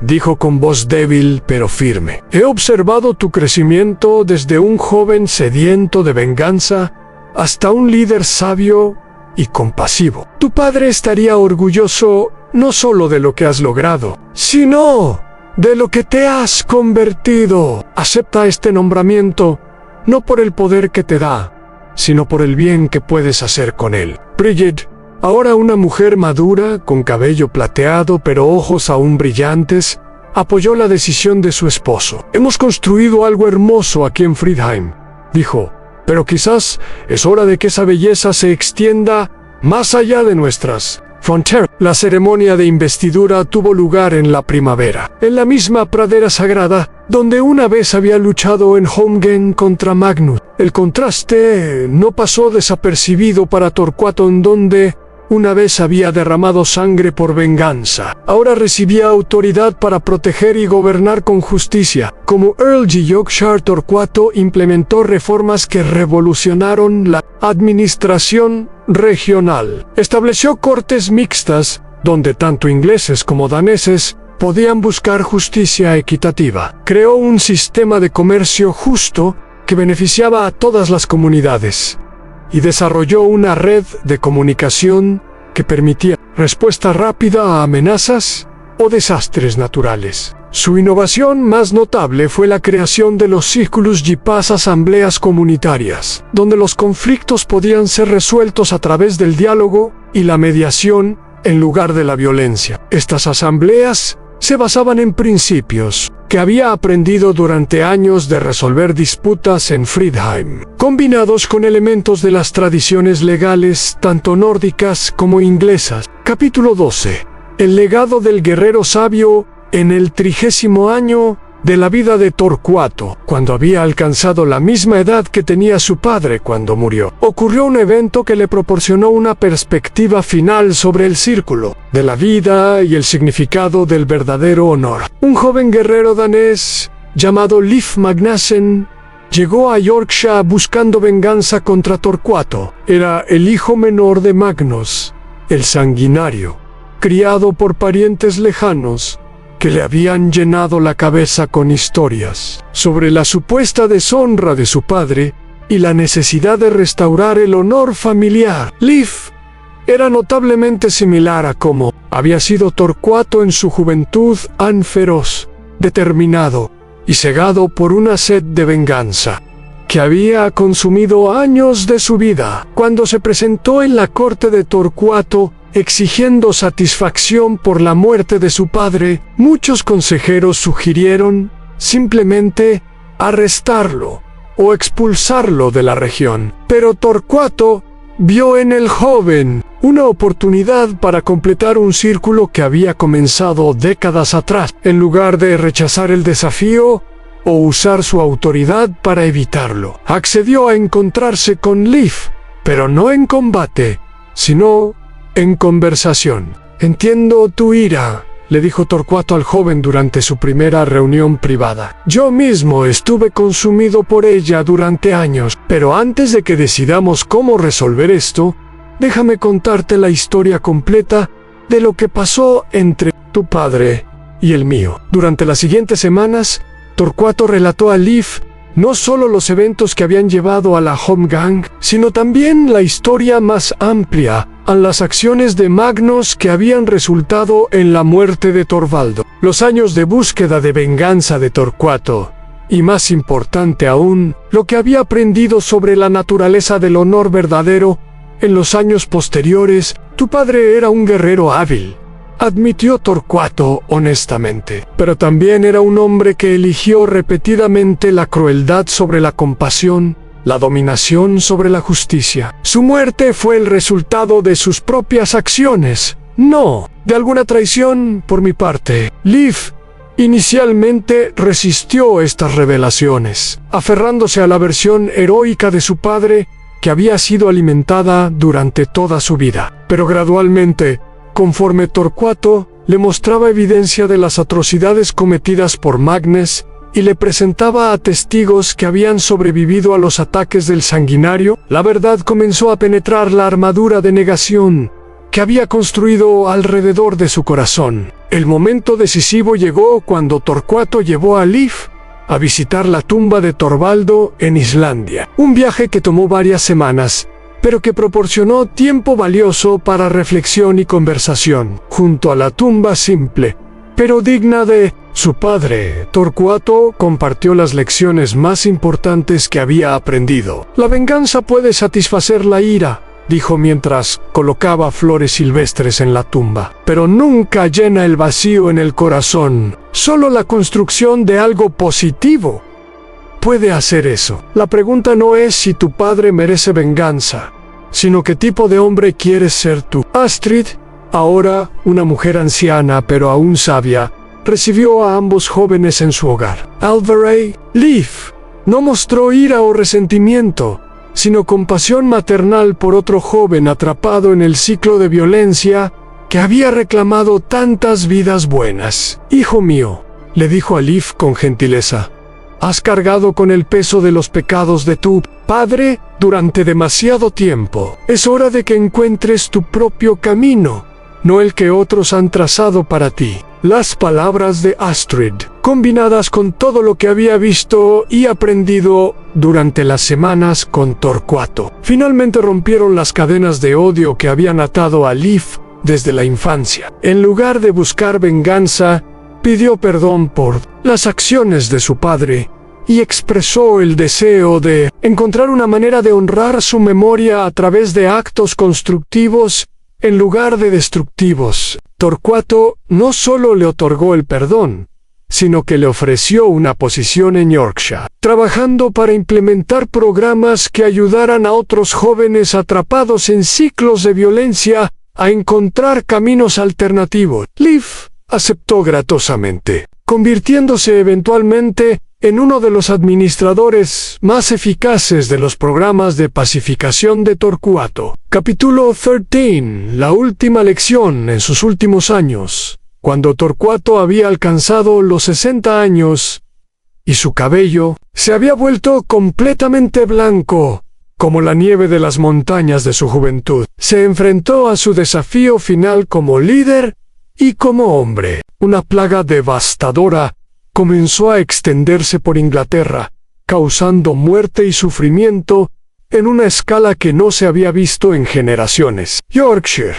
dijo con voz débil pero firme, he observado tu crecimiento desde un joven sediento de venganza hasta un líder sabio y compasivo. Tu padre estaría orgulloso no solo de lo que has logrado, sino de lo que te has convertido. Acepta este nombramiento, no por el poder que te da, sino por el bien que puedes hacer con él. Brigid, ahora una mujer madura, con cabello plateado pero ojos aún brillantes, apoyó la decisión de su esposo. Hemos construido algo hermoso aquí en Fridheim, dijo, pero quizás es hora de que esa belleza se extienda más allá de nuestras fronteras. La ceremonia de investidura tuvo lugar en la primavera, en la misma pradera sagrada donde una vez había luchado en Holmgren contra Magnus. El contraste no pasó desapercibido para Torquato, en donde una vez había derramado sangre por venganza. Ahora recibía autoridad para proteger y gobernar con justicia. Como Earl de Yorkshire, Torquato implementó reformas que revolucionaron la administración regional. Estableció cortes mixtas, donde tanto ingleses como daneses podían buscar justicia equitativa. Creó un sistema de comercio justo que beneficiaba a todas las comunidades, y desarrolló una red de comunicación que permitía respuesta rápida a amenazas o desastres naturales. Su innovación más notable fue la creación de los círculos y asambleas comunitarias, donde los conflictos podían ser resueltos a través del diálogo y la mediación en lugar de la violencia. Estas asambleas se basaban en principios que había aprendido durante años de resolver disputas en Fridheim, combinados con elementos de las tradiciones legales tanto nórdicas como inglesas. Capítulo 12. El legado del guerrero sabio. En el 30º año de la vida de Torcuato, cuando había alcanzado la misma edad que tenía su padre cuando murió. Ocurrió un evento que le proporcionó una perspectiva final sobre el círculo de la vida y el significado del verdadero honor. Un joven guerrero danés llamado Leif Magnassen llegó a Yorkshire buscando venganza contra Torcuato. Era el hijo menor de Magnus, el sanguinario, criado por parientes lejanos que le habían llenado la cabeza con historias sobre la supuesta deshonra de su padre y la necesidad de restaurar el honor familiar. Leif era notablemente similar a cómo había sido Torcuato en su juventud, feroz, determinado y cegado por una sed de venganza que había consumido años de su vida. Cuando se presentó en la corte de Torcuato exigiendo satisfacción por la muerte de su padre, muchos consejeros sugirieron simplemente arrestarlo o expulsarlo de la región. Pero Torcuato vio en el joven una oportunidad para completar un círculo que había comenzado décadas atrás. En lugar de rechazar el desafío o usar su autoridad para evitarlo, accedió a encontrarse con Leif, pero no en combate, sino en conversación. «Entiendo tu ira», le dijo Torcuato al joven durante su primera reunión privada. «Yo mismo estuve consumido por ella durante años, pero antes de que decidamos cómo resolver esto, déjame contarte la historia completa de lo que pasó entre tu padre y el mío». Durante las siguientes semanas, Torcuato relató a Leif no solo los eventos que habían llevado a la Holmgang, sino también la historia más amplia, a las acciones de Magnus que habían resultado en la muerte de Torvaldo, los años de búsqueda de venganza de Torcuato, y más importante aún, lo que había aprendido sobre la naturaleza del honor verdadero en los años posteriores. «Tu padre era un guerrero hábil», admitió Torcuato honestamente, «pero también era un hombre que eligió repetidamente la crueldad sobre la compasión, la dominación sobre la justicia. Su muerte fue el resultado de sus propias acciones, no de alguna traición por mi parte». Leif inicialmente resistió estas revelaciones, aferrándose a la versión heroica de su padre que había sido alimentada durante toda su vida. Pero gradualmente, conforme Torcuato le mostraba evidencia de las atrocidades cometidas por Magnus y le presentaba a testigos que habían sobrevivido a los ataques del sanguinario, la verdad comenzó a penetrar la armadura de negación que había construido alrededor de su corazón. El momento decisivo llegó cuando Torcuato llevó a Leif a visitar la tumba de Torvaldo en Islandia. Un viaje que tomó varias semanas, pero que proporcionó tiempo valioso para reflexión y conversación. Junto a la tumba simple, pero digna de su padre, Torcuato compartió las lecciones más importantes que había aprendido. «La venganza puede satisfacer la ira», dijo mientras colocaba flores silvestres en la tumba, «pero nunca llena el vacío en el corazón. Solo la construcción de algo positivo puede hacer eso. La pregunta no es si tu padre merece venganza, sino qué tipo de hombre quieres ser tú». Astrid, ahora una mujer anciana pero aún sabia, recibió a ambos jóvenes en su hogar. Alvarez, Leif no mostró ira o resentimiento, sino compasión maternal por otro joven atrapado en el ciclo de violencia que había reclamado tantas vidas buenas. «Hijo mío», le dijo a Leif con gentileza, «has cargado con el peso de los pecados de tu padre durante demasiado tiempo. Es hora de que encuentres tu propio camino, no el que otros han trazado para ti». Las palabras de Astrid, combinadas con todo lo que había visto y aprendido durante las semanas con Torcuato, finalmente rompieron las cadenas de odio que habían atado a Leif desde la infancia. En lugar de buscar venganza, pidió perdón por las acciones de su padre y expresó el deseo de encontrar una manera de honrar su memoria a través de actos constructivos en lugar de destructivos. Torcuato no solo le otorgó el perdón, sino que le ofreció una posición en Yorkshire, trabajando para implementar programas que ayudaran a otros jóvenes atrapados en ciclos de violencia a encontrar caminos alternativos. Leif aceptó gratosamente, convirtiéndose eventualmente en uno de los administradores más eficaces de los programas de pacificación de Torcuato. Capítulo 13. La última lección en sus últimos años. Cuando Torcuato había alcanzado los 60 años y su cabello se había vuelto completamente blanco, como la nieve de las montañas de su juventud, se enfrentó a su desafío final como líder y como hombre. Una plaga devastadora comenzó a extenderse por Inglaterra, causando muerte y sufrimiento en una escala que no se había visto en generaciones. Yorkshire,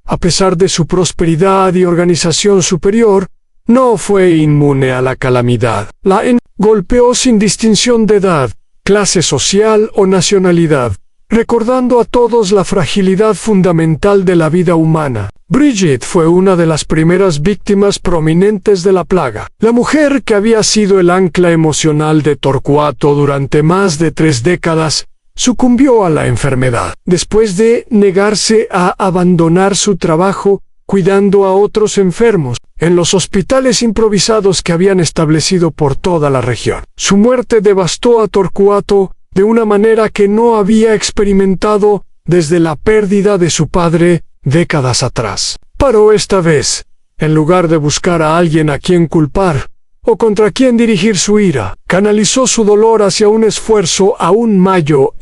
a pesar de su prosperidad y organización superior, no fue inmune a la calamidad. La golpeó sin distinción de edad, clase social o nacionalidad, recordando a todos la fragilidad fundamental de la vida humana. Bridget fue una de las primeras víctimas prominentes de la plaga. La mujer que había sido el ancla emocional de Torcuato durante más de 3 décadas, sucumbió a la enfermedad. Después de negarse a abandonar su trabajo cuidando a otros enfermos en los hospitales improvisados que habían establecido por toda la región. Su muerte devastó a Torcuato de una manera que no había experimentado desde la pérdida de su padre décadas atrás. Pero esta vez, en lugar de buscar a alguien a quien culpar o contra quien dirigir su ira, canalizó su dolor hacia un esfuerzo aún mayor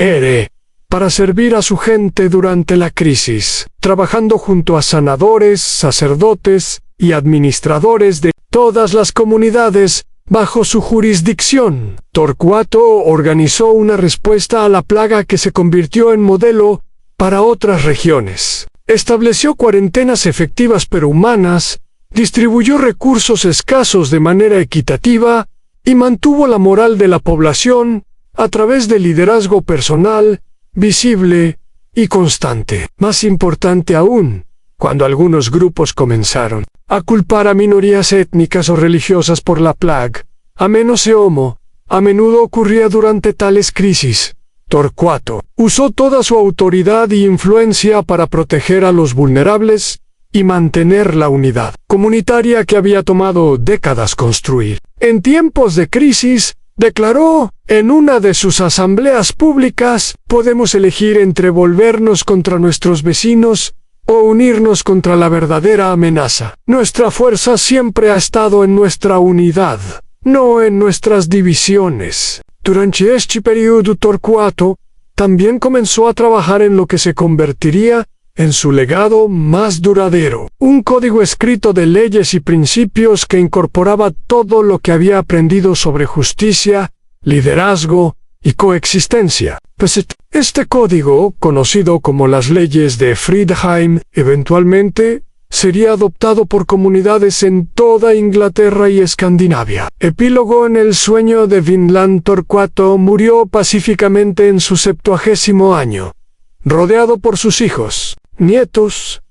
para servir a su gente durante la crisis, trabajando junto a sanadores, sacerdotes y administradores de todas las comunidades bajo su jurisdicción. Torcuato organizó una respuesta a la plaga que se convirtió en modelo para otras regiones. Estableció cuarentenas efectivas pero humanas, distribuyó recursos escasos de manera equitativa y mantuvo la moral de la población a través de liderazgo personal, visible y constante. Más importante aún, cuando algunos grupos comenzaron a culpar a minorías étnicas o religiosas por la plaga, a menudo ocurría durante tales crisis. Torcuato usó toda su autoridad y influencia para proteger a los vulnerables y mantener la unidad comunitaria que había tomado décadas construir. En tiempos de crisis, declaró en una de sus asambleas públicas: podemos elegir entre volvernos contra nuestros vecinos o unirnos contra la verdadera amenaza. Nuestra fuerza siempre ha estado en nuestra unidad, no en nuestras divisiones. Durante este periodo, Torcuato también comenzó a trabajar en lo que se convertiría en su legado más duradero, un código escrito de leyes y principios que incorporaba todo lo que había aprendido sobre justicia, liderazgo y coexistencia. Este código, conocido como las leyes de Friedheim, eventualmente sería adoptado por comunidades en toda Inglaterra y Escandinavia. Epílogo: en el sueño de Vinland, Torcuato murió pacíficamente en su 70º año, rodeado por sus hijos, nietos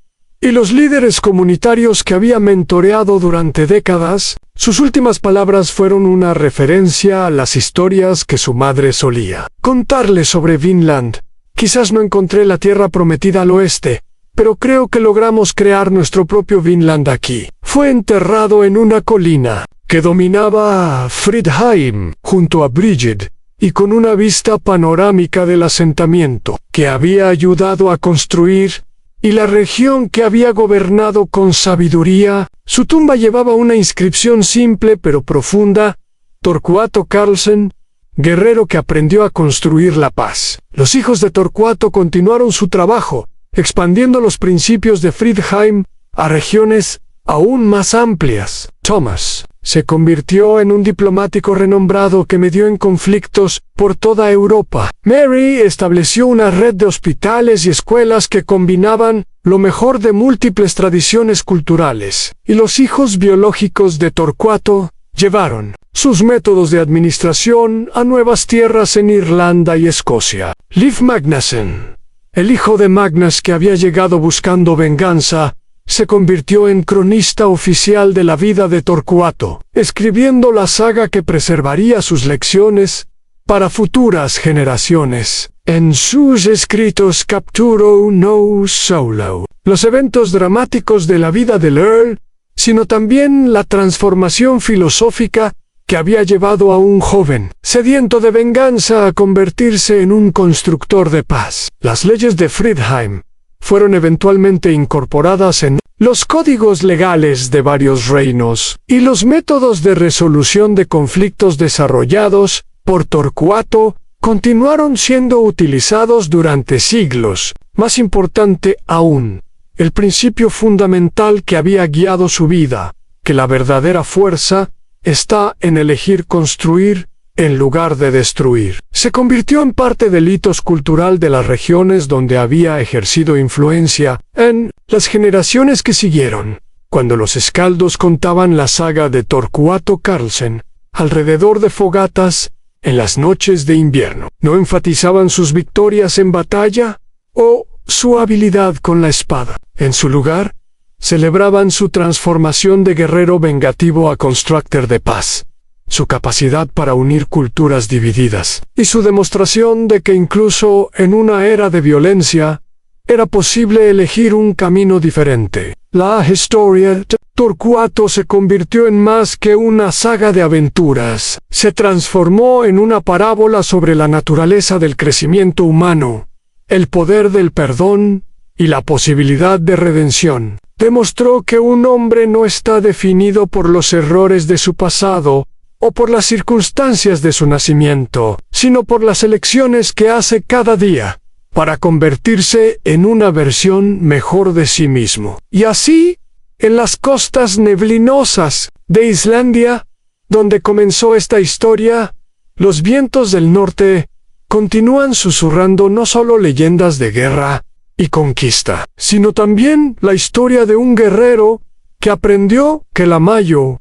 y los líderes comunitarios que había mentoreado durante décadas. Sus últimas palabras fueron una referencia a las historias que su madre solía contarle sobre Vinland. Quizás no encontré la tierra prometida al oeste, pero creo que logramos crear nuestro propio Vinland aquí. Fue enterrado en una colina que dominaba Friedheim, junto a Bridget, y con una vista panorámica del asentamiento que había ayudado a construir y la región que había gobernado con sabiduría. Su tumba llevaba una inscripción simple pero profunda: Torcuato Carlsen, guerrero que aprendió a construir la paz. Los hijos de Torcuato continuaron su trabajo, expandiendo los principios de Friedheim a regiones aún más amplias. Thomas se convirtió en un diplomático renombrado que medió en conflictos por toda Europa. Mary estableció una red de hospitales y escuelas que combinaban lo mejor de múltiples tradiciones culturales. Y los hijos biológicos de Torcuato llevaron sus métodos de administración a nuevas tierras en Irlanda y Escocia. Leif Magnussen, el hijo de Magnus que había llegado buscando venganza, se convirtió en cronista oficial de la vida de Torcuato, escribiendo la saga que preservaría sus lecciones para futuras generaciones. En sus escritos capturó no solo los eventos dramáticos de la vida del Earl, sino también la transformación filosófica que había llevado a un joven, sediento de venganza, a convertirse en un constructor de paz. Las leyes de Friedheim fueron eventualmente incorporadas en los códigos legales de varios reinos, y los métodos de resolución de conflictos desarrollados por Torcuato continuaron siendo utilizados durante siglos. Más importante aún, el principio fundamental que había guiado su vida, que la verdadera fuerza está en elegir construir en lugar de destruir, se convirtió en parte del hitos cultural de las regiones donde había ejercido influencia en las generaciones que siguieron. Cuando los escaldos contaban la saga de Torcuato Carlsen alrededor de fogatas en las noches de invierno, no enfatizaban sus victorias en batalla o su habilidad con la espada. En su lugar, celebraban su transformación de guerrero vengativo a constructor de paz, su capacidad para unir culturas divididas, y su demostración de que incluso en una era de violencia, era posible elegir un camino diferente. La historia de Torcuato se convirtió en más que una saga de aventuras. Se transformó en una parábola sobre la naturaleza del crecimiento humano, el poder del perdón y la posibilidad de redención. Demostró que un hombre no está definido por los errores de su pasado o por las circunstancias de su nacimiento, sino por las elecciones que hace cada día para convertirse en una versión mejor de sí mismo. Y así, en las costas neblinosas de Islandia, donde comenzó esta historia, los vientos del norte continúan susurrando no solo leyendas de guerra y conquista, sino también la historia de un guerrero que aprendió que la mayor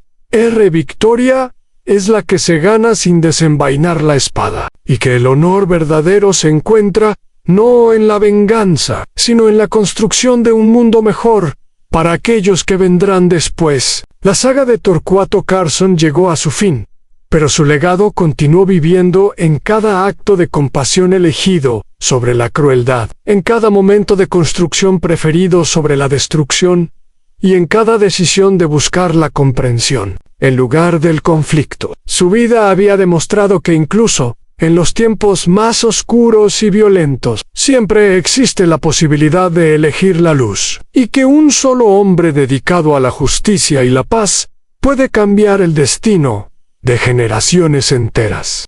victoria es la que se gana sin desenvainar la espada, y que el honor verdadero se encuentra no en la venganza, sino en la construcción de un mundo mejor para aquellos que vendrán después. La saga de Torcuato Carlsen llegó a su fin, pero su legado continuó viviendo en cada acto de compasión elegido sobre la crueldad, en cada momento de construcción preferido sobre la destrucción, y en cada decisión de buscar la comprensión en lugar del conflicto. Su vida había demostrado que incluso en los tiempos más oscuros y violentos, siempre existe la posibilidad de elegir la luz, y que un solo hombre dedicado a la justicia y la paz puede cambiar el destino de generaciones enteras.